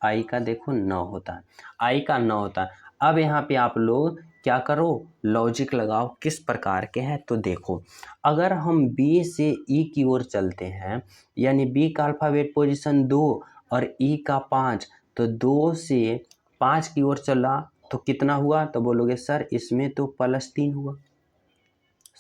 आई का देखो 9 होता है, आई का 9 होता है। अब यहाँ पे आप लोग क्या करो, लॉजिक लगाओ किस प्रकार के हैं। तो देखो अगर हम बी से ई की ओर चलते हैं, यानी बी का अल्फ़ाबेट पोजीशन 2 और ई का 5, तो 2 से 5 की ओर चला तो कितना हुआ, तो बोलोगे सर इसमें तो +3 हुआ।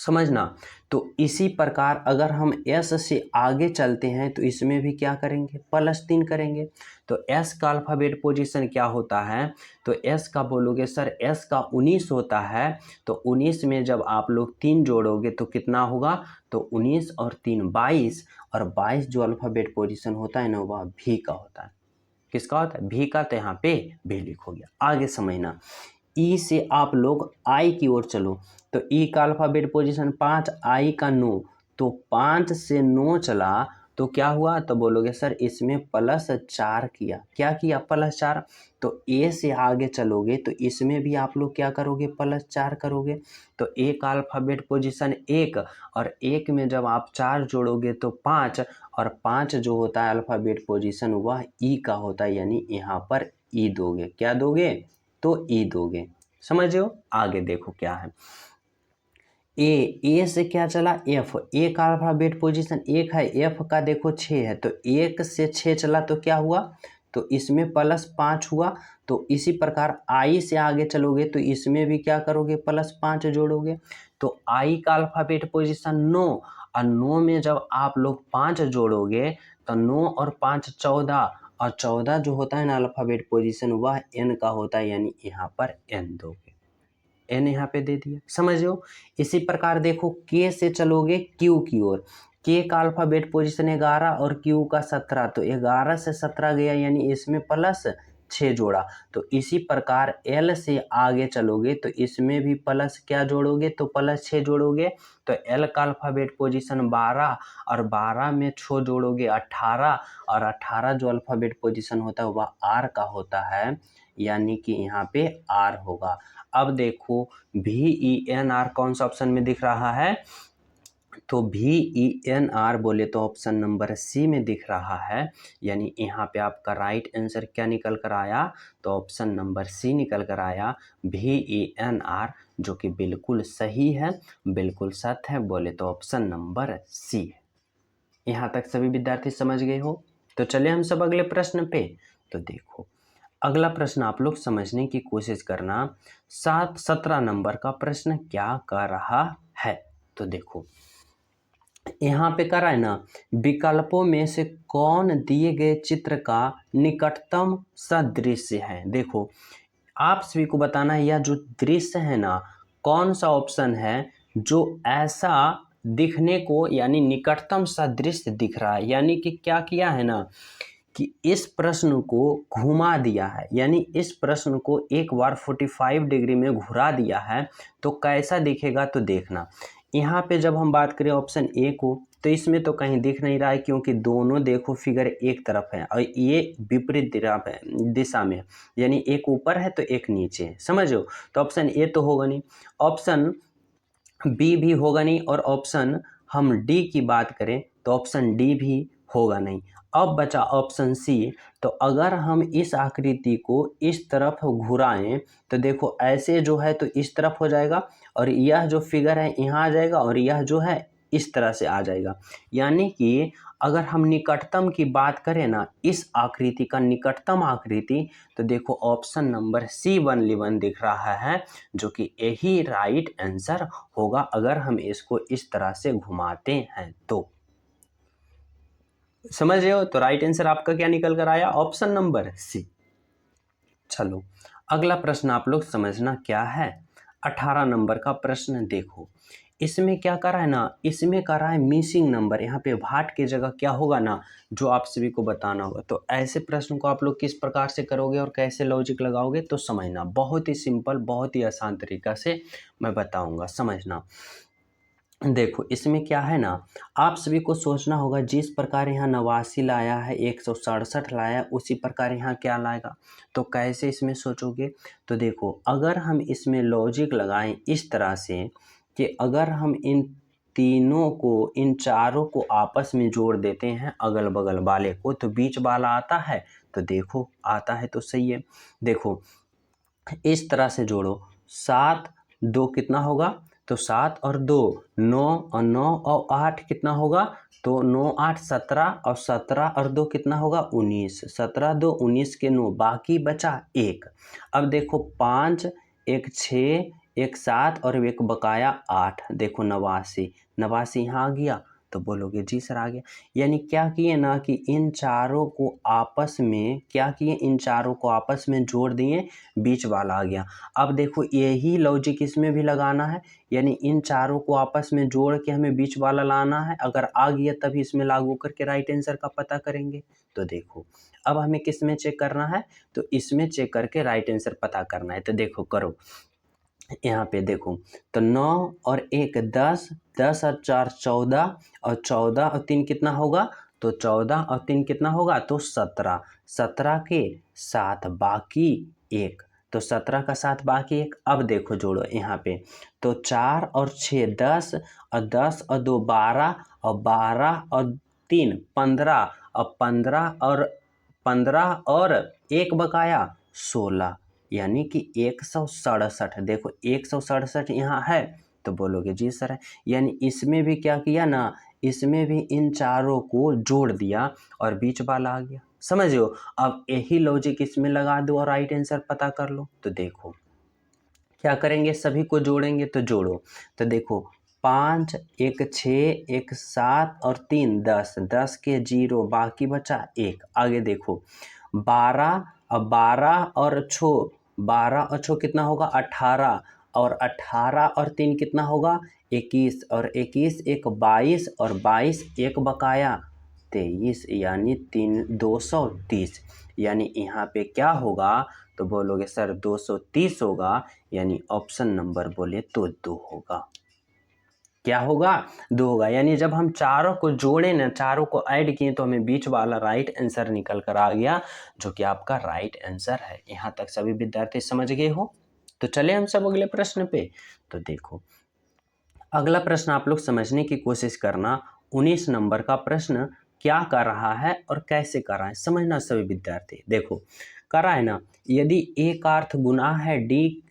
समझना। तो इसी प्रकार अगर हम s से आगे चलते हैं तो इसमें भी क्या करेंगे, +3 करेंगे। तो s का अल्फ़ाबेट पोजीशन क्या होता है, तो s का बोलोगे सर s का 19 होता है। तो 19 में जब आप लोग 3 जोड़ोगे तो कितना होगा, तो 19 और 3 22, और 22 जो अल्फ़ाबेट पोजीशन होता है ना वह भी का होता है। किसका होता है, भी का। तो यहाँ पे भी लिखोगे। आगे समझना, ई से आप लोग आई की ओर चलो। तो ई का अल्फ़ाबेट पोजीशन 5, आई का 9। तो 5 से 9 चला तो क्या हुआ, तो बोलोगे सर इसमें +4 किया। क्या किया, +4। तो ए से आगे चलोगे तो इसमें भी आप लोग क्या करोगे, +4 करोगे। तो ए का अल्फ़ाबेट पोजीशन 1, और 1 में जब आप 4 जोड़ोगे तो 5, और 5 जो होता है अल्फ़ाबेट पोजीशन वह ई का होता है, यानी यहाँ पर ई दोगे। क्या दोगे, तो ई दोगे। समझ हो। आगे देखो क्या है, ए से क्या चला, एफ। ए का अल्फ़ाबेट पोजीशन 1 है, एफ का देखो 6 है। तो 1 से 6 चला तो क्या हुआ, तो इसमें +5 हुआ। तो इसी प्रकार आई से आगे चलोगे तो इसमें भी क्या करोगे, +5 जोड़ोगे। तो आई का अल्फ़ाबेट पोजीशन 9, और 9 में जब आप लोग 5 जोड़ोगे तो 9 और 5 14, और 14 जो होता है ना अल्फ़ाबेट पोजीशन वह एन का होता है, यानी यहाँ पर एन दोगे। एन यहाँ पे दे दिया। समझो। इसी प्रकार देखो के से चलोगे क्यू की ओर। के का अल्फ़ाबेट पोजीशन 11 और क्यू का 17। तो 11 से 17 गया, यानी इसमें +6 जोड़ा। तो इसी प्रकार एल से आगे चलोगे तो इसमें भी प्लस क्या जोड़ोगे, तो +6 जोड़ोगे। तो एल का अल्फ़ाबेट पोजीशन 12, और 12 में 6 जोड़ोगे 18, और 18 जो अल्फ़ाबेट पोजीशन होता है वह आर का होता है, यानी कि यहाँ पे आर होगा। अब देखो VENR कौन सा ऑप्शन में दिख रहा है, तो VENR बोले तो ऑप्शन नंबर सी में दिख रहा है, यानी यहाँ पे आपका राइट आंसर क्या निकल कर आया, तो ऑप्शन नंबर सी निकल कर आया, VENR, जो कि बिल्कुल सही है, बिल्कुल सत्य है, बोले तो ऑप्शन नंबर सी है। यहाँ तक सभी विद्यार्थी समझ गए हो। तो चलिए हम सब अगले प्रश्न पे। तो देखो अगला प्रश्न आप लोग समझने की कोशिश करना। 17 नंबर का प्रश्न क्या कर रहा है, तो देखो यहाँ पे करा है ना, विकल्पों में से कौन दिए गए चित्र का निकटतम सदृश्य है। देखो आप सभी को बताना है यह जो दृश्य है ना, कौन सा ऑप्शन है जो ऐसा दिखने को यानी निकटतम सदृश्य दिख रहा है। यानी कि क्या किया है ना, कि इस प्रश्न को घुमा दिया है, यानी इस प्रश्न को एक बार 45 डिग्री में घुरा दिया है। तो कैसा दिखेगा, तो देखना यहाँ पे जब हम बात करें ऑप्शन ए को, तो इसमें तो कहीं दिख नहीं रहा है, क्योंकि दोनों देखो फिगर एक तरफ है और ये विपरीत दिशा में, यानी एक ऊपर है तो एक नीचे है। समझो। तो ऑप्शन ए तो होगा नहीं, ऑप्शन बी भी होगा नहीं, और ऑप्शन हम डी की बात करें तो ऑप्शन डी भी होगा नहीं। अब बचा ऑप्शन सी। तो अगर हम इस आकृति को इस तरफ घुराएं तो देखो ऐसे जो है तो इस तरफ हो जाएगा, और यह जो फिगर है यहाँ आ जाएगा, और यह जो है इस तरह से आ जाएगा। यानी कि अगर हम निकटतम की बात करें ना, इस आकृति का निकटतम आकृति, तो देखो ऑप्शन नंबर सी 1 दिख रहा है, जो कि यही राइट आंसर होगा अगर हम इसको इस तरह से घुमाते हैं तो। समझ रहे हो। तो राइट आंसर आपका क्या निकल कर आया, ऑप्शन नंबर सी। चलो अगला प्रश्न आप लोग समझना क्या है। 18 नंबर का प्रश्न देखो, इसमें क्या करा है ना, इसमें करा है मिसिंग नंबर। यहाँ पे भाट की जगह क्या होगा ना, जो आप सभी को बताना होगा। तो ऐसे प्रश्न को आप लोग किस प्रकार से करोगे और कैसे लॉजिक लगाओगे, तो समझना। बहुत ही सिंपल, बहुत ही आसान तरीका से मैं बताऊंगा, समझना। देखो इसमें क्या है ना, आप सभी को सोचना होगा जिस प्रकार यहाँ 89 लाया है, 167 लाया है, उसी प्रकार यहाँ क्या लाएगा। तो कैसे इसमें सोचोगे, तो देखो अगर हम इसमें लॉजिक लगाएं इस तरह से कि अगर हम इन तीनों को, इन चारों को आपस में जोड़ देते हैं अगल बगल वाले को, तो बीच वाला आता है। तो देखो आता है तो सही है। देखो इस तरह से जोड़ो, 7 2 कितना होगा, तो 7 और 2 9, और 9 और 8 कितना होगा, तो 9 8 17, और 17 और 2 कितना होगा 19, 17 2 19 के 9, बाकी बचा 1। अब देखो 5 1 6 एक 7 और एक बकाया 8, देखो 89, 89 यहाँ आ गया तो बोलोगे जी सर आ गया। यानी क्या किए ना कि इन चारों को आपस में क्या किए, इन चारों को आपस में जोड़ दिए, बीच वाला आ गया। अब देखो यही लॉजिक इसमें भी लगाना है, यानी इन चारों को आपस में जोड़ के हमें बीच वाला लाना है। अगर आ गया तभी इसमें लागू करके राइट आंसर का पता करेंगे। तो देखो अब हमें किस में चेक करना है, तो इसमें चेक करके राइट आंसर पता करना है। तो देखो करो, यहाँ पे देखो, तो 9 और 1 10, 10 और 4 14, और 14 और 3 कितना होगा, तो 14 और 3 कितना होगा, तो 17, 17 के साथ बाकी 1, तो 17 का साथ बाकी 1। अब देखो जोड़ो यहाँ पे, तो 4 और 6 10, और 10 और 2 12, और 12 और 3 15, और 15 और 1 बकाया 16, यानी कि 167। देखो 167 यहाँ है तो बोलोगे जी सर है। यानी इसमें भी क्या किया ना, इसमें भी इन चारों को जोड़ दिया और बीच वाला आ गया। समझो, अब यही लॉजिक इसमें लगा दो और राइट आंसर पता कर लो। तो देखो क्या करेंगे, सभी को जोड़ेंगे, तो जोड़ो। तो देखो 5 1 6 1 7 और 3 10, 10 के 0 बाकी बचा 1। आगे देखो 12, और 12 और 6, 12 और 6 कितना होगा 18, और 18 और 3 कितना होगा 21, और 21 1 22, और 22 1 बकाया 23, यानी 230। यानी यहाँ पे क्या होगा, तो बोलोगे सर 230 होगा, यानी ऑप्शन नंबर बोले तो 2 होगा। क्या होगा, 2 होगा। यानी जब हम चारों को जोड़े ना, चारों को ऐड किए तो हमें बीच वाला राइट आंसर निकल कर आ गया, जो कि आपका राइट आंसर है। यहाँ तक सभी विद्यार्थी समझ गए हो। तो चले हम सब अगले प्रश्न पे। तो देखो अगला प्रश्न आप लोग समझने की कोशिश करना। 19 नंबर का प्रश्न क्या कर रहा है और कैसे कर रहा है, समझना सभी विद्यार्थी। देखो कर रहा है ना, यदि ए का अर्थ गुना है डी,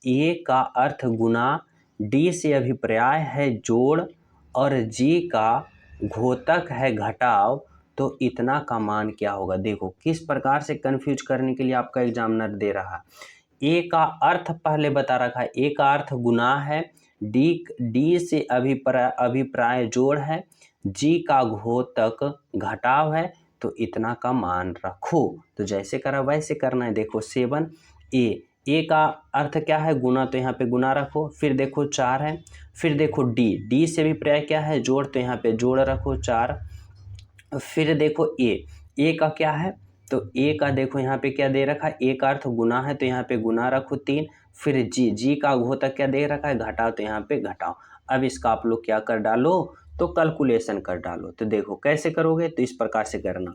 ए का अर्थ गुना, डी से अभिप्राय है जोड़, और जी का घोतक है घटाव, तो इतना का मान क्या होगा। देखो किस प्रकार से कंफ्यूज करने के लिए आपका एग्जामिनर दे रहा है। ए का अर्थ पहले बता रखा है, ए का अर्थ गुना है, डी से अभिप्राय जोड़ है, जी का घोतक घटाव है, तो इतना का मान रखो। तो जैसे करा वैसे करना है। देखो 7 ए का अर्थ क्या है गुना, तो यहाँ पे गुना रखो। फिर देखो 4 है, फिर देखो डी से अभिप्राय क्या है जोड़, तो यहाँ पे जोड़ रखो 4। फिर देखो ए का क्या है, तो ए का देखो यहाँ पे क्या दे रखा है, ए का अर्थ गुना है, तो यहाँ पे गुना रखो 3। फिर जी का घोतक क्या दे रखा है घटाओ, तो यहाँ पे घटाओ। अब इसका आप लोग क्या कर डालो, तो कैलकुलेशन कर डालो। तो देखो कैसे करोगे, तो इस प्रकार से करना।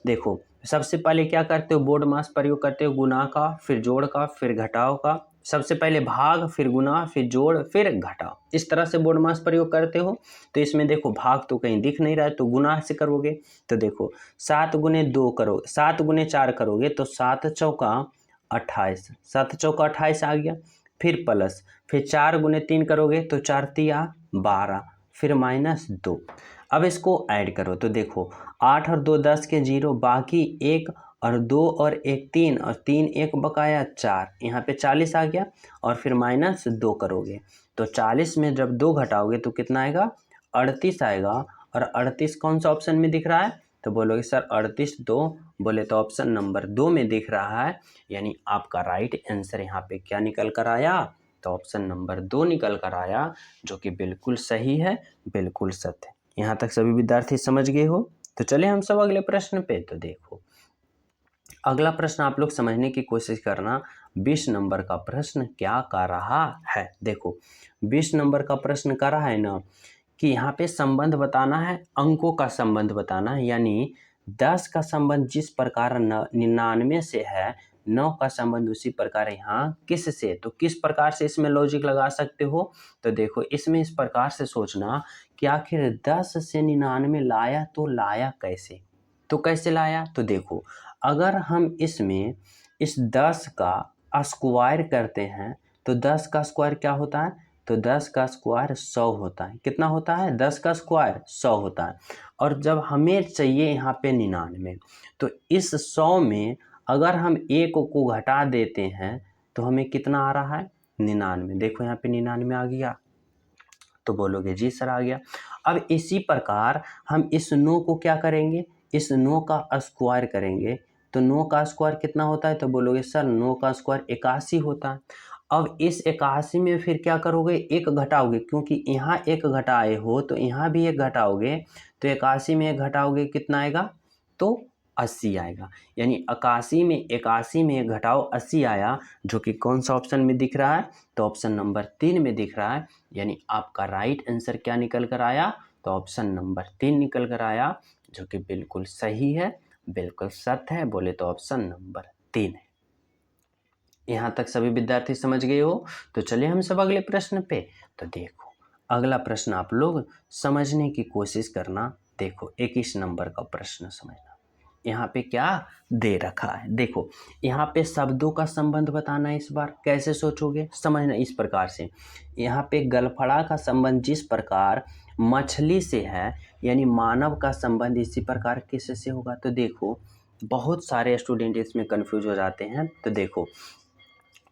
देखो सबसे पहले क्या करते हो, बोर्ड मास प्रयोग करते हो, गुना का, फिर जोड़ का, फिर घटाव का। सबसे पहले भाग, फिर गुना, फिर जोड़, फिर घटाव, इस तरह से बोर्ड मास प्रयोग करते हो। तो इसमें देखो भाग तो कहीं दिख नहीं रहा है, तो गुना से करोगे। तो देखो 7 गुने 2 करो, 7 गुने 4 करोगे तो 7 चौका 28, 7 चौका 28 आ गया। फिर प्लस, फिर 4 गुने 3 करोगे तो 4 तिया 12, फिर -2। अब इसको ऐड करो, तो देखो 8 और 2 10 के 0 बाकी 1, और 2 और 1 3, और 3 1 बकाया 4, यहाँ पे 40 आ गया। और फिर -2 करोगे तो 40 में जब 2 घटाओगे तो कितना आएगा, 38 आएगा। और 38 कौन सा ऑप्शन में दिख रहा है, तो बोलोगे सर 38 2, बोले तो ऑप्शन नंबर 2 में दिख रहा है। यानी आपका राइट आंसर यहाँ पे क्या निकल कर आया, तो ऑप्शन नंबर 2 निकल कर आया, जो कि बिल्कुल सही है, बिल्कुल सत्य। यहाँ तक सभी विद्यार्थी समझ गए हो। तो चले हम सब अगले प्रश्न पे। तो देखो अगला प्रश्न आप लोग समझने की कोशिश करना। 20 नंबर का प्रश्न क्या कर रहा है। देखो 20 नंबर का प्रश्न कर रहा है ना कि यहाँ पे संबंध बताना है, अंकों का संबंध बताना है। यानी 10 का संबंध जिस प्रकार 99 से है, 9 का संबंध उसी प्रकार यहाँ किस से, तो किस प्रकार से इसमें लॉजिक लगा सकते हो। तो देखो इसमें इस प्रकार से सोचना कि आखिर 10 से 99 लाया तो लाया कैसे, तो कैसे लाया। तो देखो अगर हम इसमें इस 10 का स्क्वायर करते हैं तो 10 का स्क्वायर क्या होता है, तो 10 का स्क्वायर 100 होता है। कितना होता है, 10 का स्क्वायर 100 होता है। और जब हमें चाहिए यहाँ पे 99, तो इस 100 में अगर हम 1 को घटा देते हैं तो हमें कितना आ रहा है, 99। देखो यहाँ पे 99 आ गया, तो बोलोगे जी सर आ गया। अब इसी प्रकार हम इस 9 को क्या करेंगे, इस 9 का स्क्वायर करेंगे। तो 9 का स्क्वायर कितना होता है, तो बोलोगे सर 9 का स्क्वायर 81 होता है। अब इस 81 में फिर क्या करोगे, एक घटाओगे, क्योंकि यहाँ एक घटाए हो तो यहाँ भी एक घटाओगे, तो 81 में एक घटाओगे कितना आएगा, तो 80 आएगा। यानी 81 में एक घटाओ 80 आया, जो कि कौन सा ऑप्शन में दिख रहा है, तो ऑप्शन नंबर 3 में दिख रहा है। यानी आपका राइट आंसर क्या निकल कर आया, तो ऑप्शन नंबर 3 निकल कर आया, जो कि बिल्कुल सही है, बिल्कुल सत्य है, बोले तो ऑप्शन नंबर 3 है। यहाँ तक सभी विद्यार्थी समझ गए हो। तो चलिए हम सब अगले प्रश्न पे। तो देखो अगला प्रश्न आप लोग समझने की कोशिश करना। देखो 21 नंबर का प्रश्न समझना। यहाँ पे क्या दे रखा है, देखो यहाँ पे शब्दों का संबंध बताना है। इस बार कैसे सोचोगे, समझना इस प्रकार से। यहाँ पे गलफड़ा का संबंध जिस प्रकार मछली से है, यानी मानव का संबंध इसी प्रकार किससे होगा। तो देखो बहुत सारे स्टूडेंट इसमें कंफ्यूज हो जाते हैं। तो देखो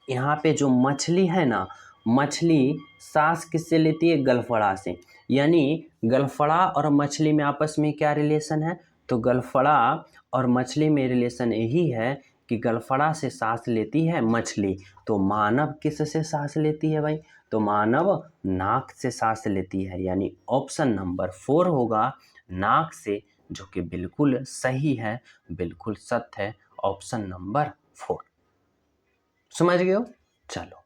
यहाँ पे जो मछली है ना, मछली सांस किससे लेती है, गलफड़ा से। यानी गलफड़ा और मछली में आपस में क्या रिलेशन है, तो गलफड़ा और मछली में रिलेशन यही है कि गलफड़ा से सांस लेती है मछली। तो मानव किस से सांस लेती है भाई, तो मानव नाक से सांस लेती है। यानी ऑप्शन नंबर 4 होगा नाक से, जो कि बिल्कुल सही है, बिल्कुल सत्य है, ऑप्शन नंबर 4। समझ गए हो। चलो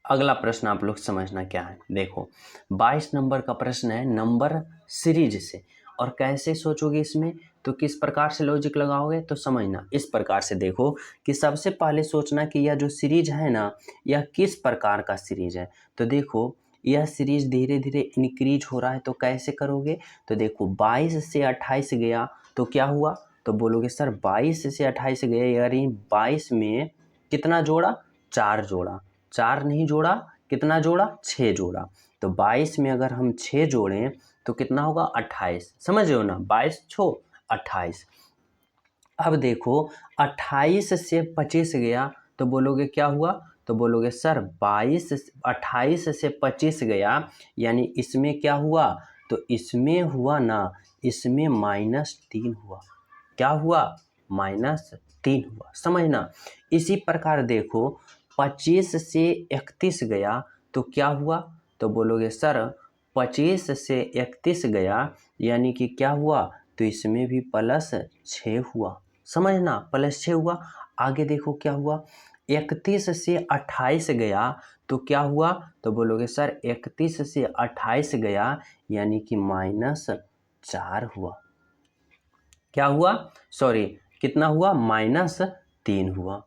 अगला प्रश्न आप लोग समझना क्या है। देखो 22 नंबर का प्रश्न है नंबर सीरीज से। और कैसे सोचोगे इसमें, तो किस प्रकार से लॉजिक लगाओगे, तो समझना इस प्रकार से। देखो कि सबसे पहले सोचना कि यह जो सीरीज है ना, यह किस प्रकार का सीरीज है। तो देखो यह सीरीज धीरे धीरे इंक्रीज हो रहा है, तो कैसे करोगे, तो देखो 22 से 28 गया तो क्या हुआ, तो बोलोगे सर 22 से 28 गया, यानी 22 में कितना जोड़ा, 4 जोड़ा, 4 नहीं जोड़ा, कितना जोड़ा, 6 जोड़ा। तो 22 में अगर हम 6 जोड़ें तो कितना होगा, 28। समझ रहे हो ना, 22 छो 28। अब देखो 28 से 25 गया तो बोलोगे क्या हुआ, तो बोलोगे सर 28 से 25 गया, यानी इसमें क्या हुआ, तो इसमें हुआ ना, इसमें -3 हुआ। क्या हुआ, -3 हुआ। समझना इसी प्रकार देखो 25 से 31 गया तो क्या हुआ, तो बोलोगे सर 25 से 31 गया, यानी कि क्या हुआ, तो इसमें भी +6 हुआ। समझना +6 हुआ। आगे देखो क्या हुआ, 31 से 28 गया तो क्या हुआ, तो बोलोगे सर 31 से 28 गया, यानी कि -4 हुआ। क्या हुआ, सॉरी कितना हुआ, -3 हुआ।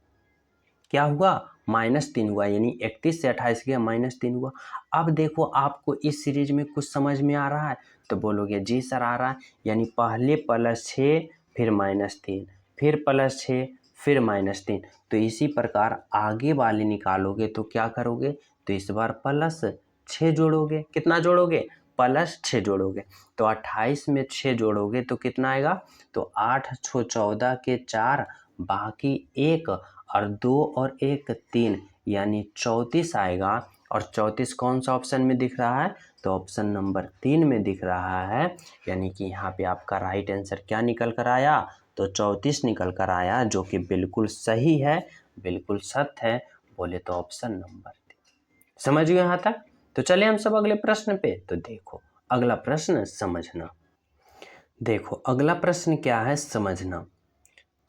क्या हुआ, -3 हुआ, यानी 31 से 28 गया, -3 हुआ। अब देखो आपको इस सीरीज में कुछ समझ में आ रहा है, तो बोलोगे जी सर आ रहा है। यानी पहले +6 फिर -3 फिर +6 फिर -3। तो इसी प्रकार आगे वाले निकालोगे तो क्या करोगे, तो इस बार +6 जोड़ोगे, कितना जोड़ोगे, +6 जोड़ोगे। तो 28 में 6 जोड़ोगे तो कितना आएगा, तो 8 6 14 के 4 बाकी 1 और 2 और 1 3, यानी 34 आएगा। और 34 कौन सा ऑप्शन में दिख रहा है, तो ऑप्शन नंबर 3 में दिख रहा है। यानी कि यहाँ पे आपका राइट आंसर क्या निकल कर आया, तो 34 निकल कर आया, जो कि बिल्कुल सही है, बिल्कुल सत्य है, बोले तो ऑप्शन नंबर 3। समझ गए यहाँ तक। तो चलिए हम सब अगले प्रश्न पे। तो देखो अगला प्रश्न समझना। देखो अगला प्रश्न क्या है समझना।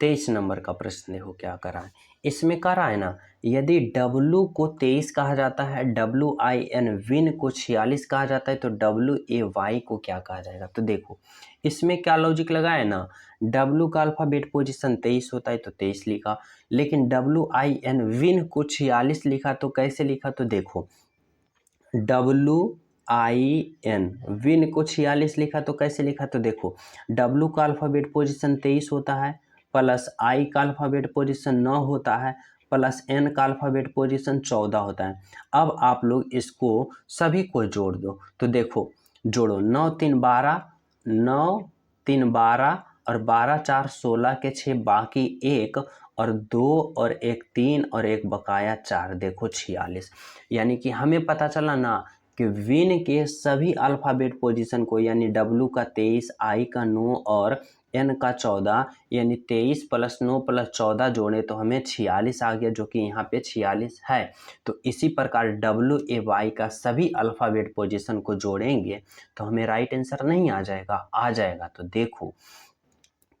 23 नंबर का प्रश्न देखो क्या करा है। इसमें करा है ना, यदि W को 23 कहा जाता है, WIN विन को 46 कहा जाता है, तो WAY को क्या कहा जाएगा। तो देखो इसमें क्या लॉजिक लगा है ना, W का अल्फ़ाबेट पोजीशन 23 होता है तो 23 लिखा, लेकिन WIN विन को 46 लिखा, तो कैसे लिखा, तो देखो WIN विन को 46 लिखा तो कैसे लिखा, तो देखो W का अल्फ़ाबेट पोजीशन 23 होता है, प्लस I का अल्फ़ाबेट पोजीशन 9 होता है, प्लस N का अल्फ़ाबेट पोजीशन 14 होता है। अब आप लोग इसको सभी को जोड़ दो, तो देखो जोड़ो 9 3 12, 9 3 12 और 12 4 16 के 6 बाकी 1 और 2 और 1 3 और 1 बकाया 4, देखो 46। यानी कि हमें पता चला ना कि विन के सभी अल्फ़ाबेट पोजीशन को, यानी W का 23, I का 9 और N का 14, यानी 23 + 9 + 14 जोड़े तो हमें 46 आ गया, जो कि यहाँ पे 46 है। तो इसी प्रकार WAY का सभी अल्फ़ाबेट पोजीशन को जोड़ेंगे तो हमें राइट आंसर नहीं आ जाएगा, आ जाएगा। तो देखो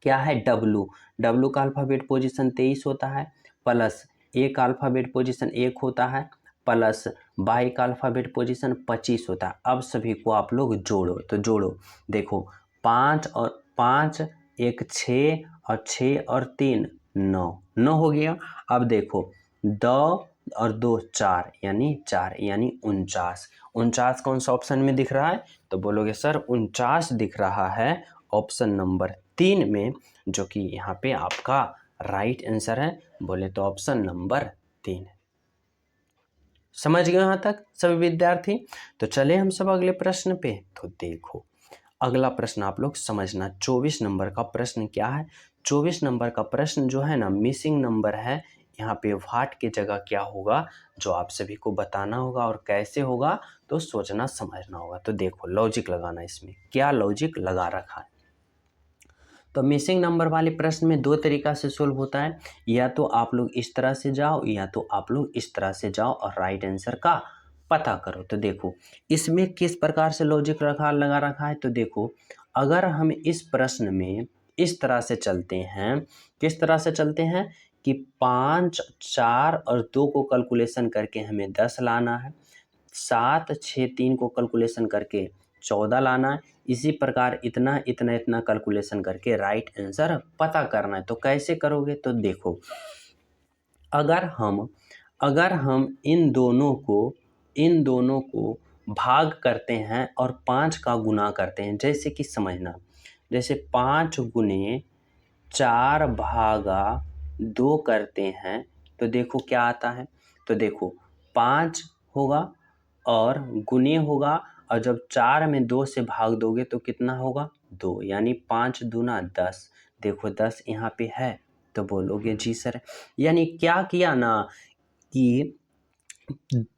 क्या है, W का अल्फ़ाबेट पोजीशन 23 होता है, प्लस A का अल्फ़ाबेट पोजीशन 1 होता है, प्लस Y का अल्फ़ाबेट पोजीशन 25 होता है। अब सभी को आप लोग जोड़ो, तो जोड़ो, देखो 5 और 5 1 6 और 6 और 3 9 हो गया। अब देखो 2 और 2 4, यानी 4, यानी 49। 49 कौन सा ऑप्शन में दिख रहा है? तो बोलोगे सर 49 दिख रहा है ऑप्शन नंबर 3 में, जो कि यहाँ पे आपका राइट आंसर है। बोले तो ऑप्शन नंबर 3। समझ गए यहाँ तक सभी विद्यार्थी? तो चले हम सब अगले प्रश्न पे। तो देखो अगला प्रश्न आप लोग समझना, 24 नंबर का प्रश्न क्या है। 24 नंबर का प्रश्न जो है ना, मिसिंग नंबर है। यहाँ पे व्हाट की जगह क्या होगा, जो आप सभी को बताना होगा, और कैसे होगा तो सोचना समझना होगा। तो देखो लॉजिक लगाना, इसमें क्या लॉजिक लगा रखा है। तो मिसिंग नंबर वाले प्रश्न में 2 तरीका से सोल्व होता है, या तो आप लोग इस तरह से जाओ, या तो आप लोग इस तरह से जाओ और राइट आंसर का पता करो। तो देखो इसमें किस प्रकार से लॉजिक लगा रखा है। तो देखो अगर हम इस प्रश्न में इस तरह से चलते हैं, किस तरह से चलते हैं कि 5 4 और 2 को कैलकुलेशन करके हमें 10 लाना है, 7 6 3 को कैलकुलेशन करके 14 लाना है, इसी प्रकार इतना इतना इतना कैलकुलेशन करके राइट आंसर पता करना है। तो कैसे करोगे? तो देखो अगर हम इन दोनों को भाग करते हैं और 5 का गुना करते हैं, जैसे कि समझना, जैसे 5 गुने 4 भागा 2 करते हैं, तो देखो क्या आता है। तो देखो 5 होगा और गुने होगा, और जब 4 में 2 से भाग दोगे तो कितना होगा? 2, यानी 5 दूना 10। देखो 10 यहाँ पे है, तो बोलोगे जी सर। यानी क्या किया ना कि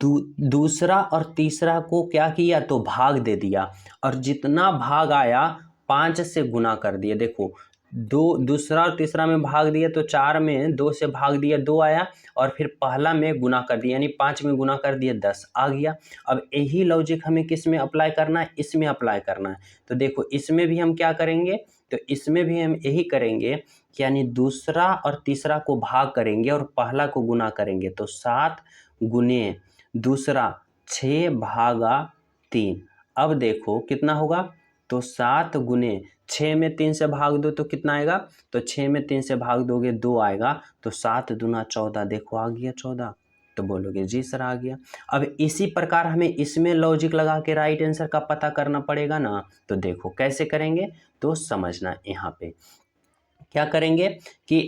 दूसरा और तीसरा को क्या किया, तो भाग दे दिया, और जितना भाग आया 5 से गुना कर दिया। देखो दूसरा और तीसरा में भाग दिया तो 4 में 2 से भाग दिया 2 आया, और फिर पहला में गुना कर दिया, यानी 5 में गुना कर दिया 10 आ गया। अब यही लॉजिक हमें किस में अप्लाई करना है? इसमें अप्लाई करना है। तो देखो इसमें भी हम क्या करेंगे, तो इसमें भी हम यही करेंगे, यानी दूसरा और तीसरा को भाग करेंगे और पहला को गुना करेंगे। तो 7 गुने दूसरा 6 भागा 3। अब देखो कितना होगा, तो 7 गुने 6 में 3 से भाग दो तो कितना आएगा, तो 6 में 3 से भाग दोगे 2 आएगा, तो 7 दूना 14, देखो आ गया 14। तो बोलोगे जी सर आ गया। अब इसी प्रकार हमें इसमें लॉजिक लगा के राइट आंसर का पता करना पड़ेगा ना। तो देखो कैसे करेंगे, तो समझना। यहाँ पे क्या करेंगे कि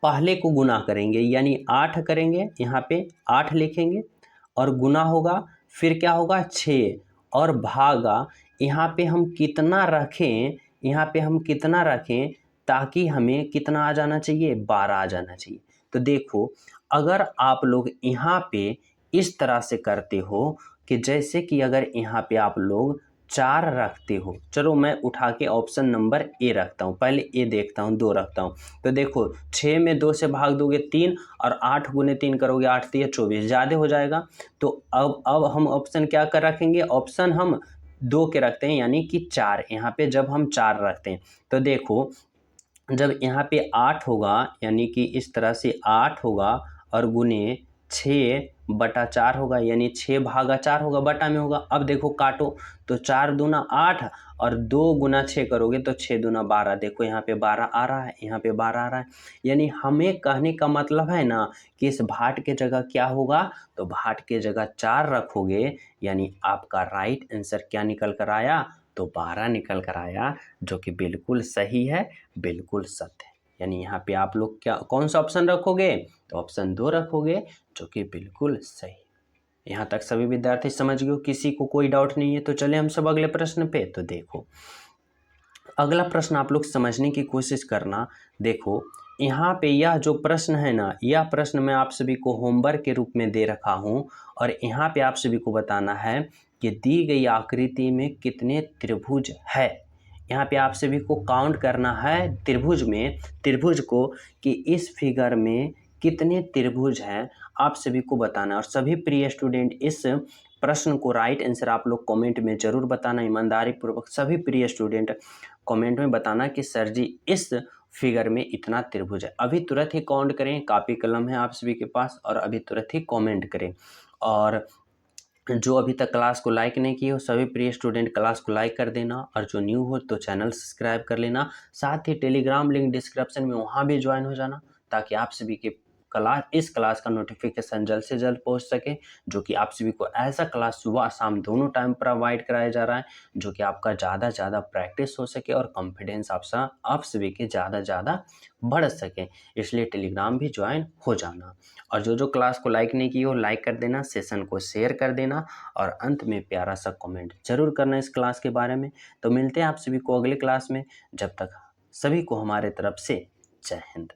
पहले को गुना करेंगे, यानी 8 करेंगे, यहाँ पे 8 लिखेंगे, और गुना होगा, फिर क्या होगा 6, और भागा, यहाँ पे हम कितना रखें, यहाँ पे हम कितना रखें ताकि हमें कितना आ जाना चाहिए, 12 आ जाना चाहिए। तो देखो अगर आप लोग यहाँ पे इस तरह से करते हो कि जैसे कि अगर यहाँ पे आप लोग 4 रखते हो, चलो मैं उठा के ऑप्शन नंबर ए रखता हूँ, पहले ए देखता हूँ, 2 रखता हूँ। तो देखो 6 में 2 से भाग दोगे 3, और 8 गुने 3 करोगे 8 3 24, ज़्यादा हो जाएगा। तो अब हम ऑप्शन क्या कर रखेंगे, ऑप्शन हम 2 के रखते हैं, यानी कि 4। यहाँ पे जब हम 4 रखते हैं तो देखो जब यहाँ पे 8 होगा, यानी कि इस तरह से 8 होगा, और गुने 6/4 होगा, यानी 6 भागा 4 होगा, बटा में होगा। अब देखो काटो, तो 4 दूना 8 और 2 गुना 6 करोगे तो 6 दूना 12, देखो यहाँ पे 12 आ रहा है, यहाँ पे 12 आ रहा है। यानी हमें कहने का मतलब है ना कि इस भाट के जगह क्या होगा, तो भाट के जगह 4 रखोगे, यानी आपका राइट आंसर क्या निकल कर आया, तो 12 निकल कर आया, जो कि बिल्कुल सही है, बिल्कुल सत्य है। यानी यहाँ पे आप लोग क्या कौन सा ऑप्शन रखोगे, तो ऑप्शन 2 रखोगे, जो कि बिल्कुल सही। यहाँ तक सभी विद्यार्थी समझ गए, किसी को कोई डाउट नहीं है? तो चले हम सब अगले प्रश्न पे। तो देखो अगला प्रश्न आप लोग समझने की कोशिश करना। देखो यहाँ पे यह जो प्रश्न है ना, यह प्रश्न मैं आप सभी को होमवर्क के रूप में दे रखा हूँ और यहाँ पे आप सभी को बताना है कि दी गई आकृति में कितने त्रिभुज है। यहाँ पे आप सभी को काउंट करना है त्रिभुज को कि इस फिगर में कितने त्रिभुज हैं, आप सभी को बताना है। और सभी प्रिय स्टूडेंट इस प्रश्न को राइट आंसर आप लोग कमेंट में जरूर बताना। ईमानदारी पूर्वक सभी प्रिय स्टूडेंट कमेंट में बताना कि सर जी इस फिगर में इतना त्रिभुज है। अभी तुरंत ही काउंट करें, कॉपी कलम है आप सभी के पास, और अभी तुरंत ही कमेंट करें। और जो अभी तक क्लास को लाइक नहीं किए हो सभी प्रिय स्टूडेंट क्लास को लाइक कर देना, और जो न्यू हो तो चैनल सब्सक्राइब कर लेना। साथ ही टेलीग्राम लिंक डिस्क्रिप्शन में वहाँ भी ज्वाइन हो जाना, ताकि आप सभी के इस क्लास का नोटिफिकेशन जल्द से जल्द पहुंच सके, जो कि आप सभी को ऐसा क्लास सुबह शाम दोनों टाइम प्रोवाइड कराया जा रहा है, जो कि आपका ज़्यादा से ज़्यादा प्रैक्टिस हो सके और कॉन्फिडेंस आप सभी के ज़्यादा से ज़्यादा बढ़ सके। इसलिए टेलीग्राम भी ज्वाइन हो जाना, और जो क्लास को लाइक नहीं की हो लाइक कर देना, सेशन को शेयर कर देना, और अंत में प्यारा सा कमेंट जरूर करना इस क्लास के बारे में। तो मिलते हैं आप सभी को अगले क्लास में, जब तक सभी को हमारे तरफ से जय हिंद।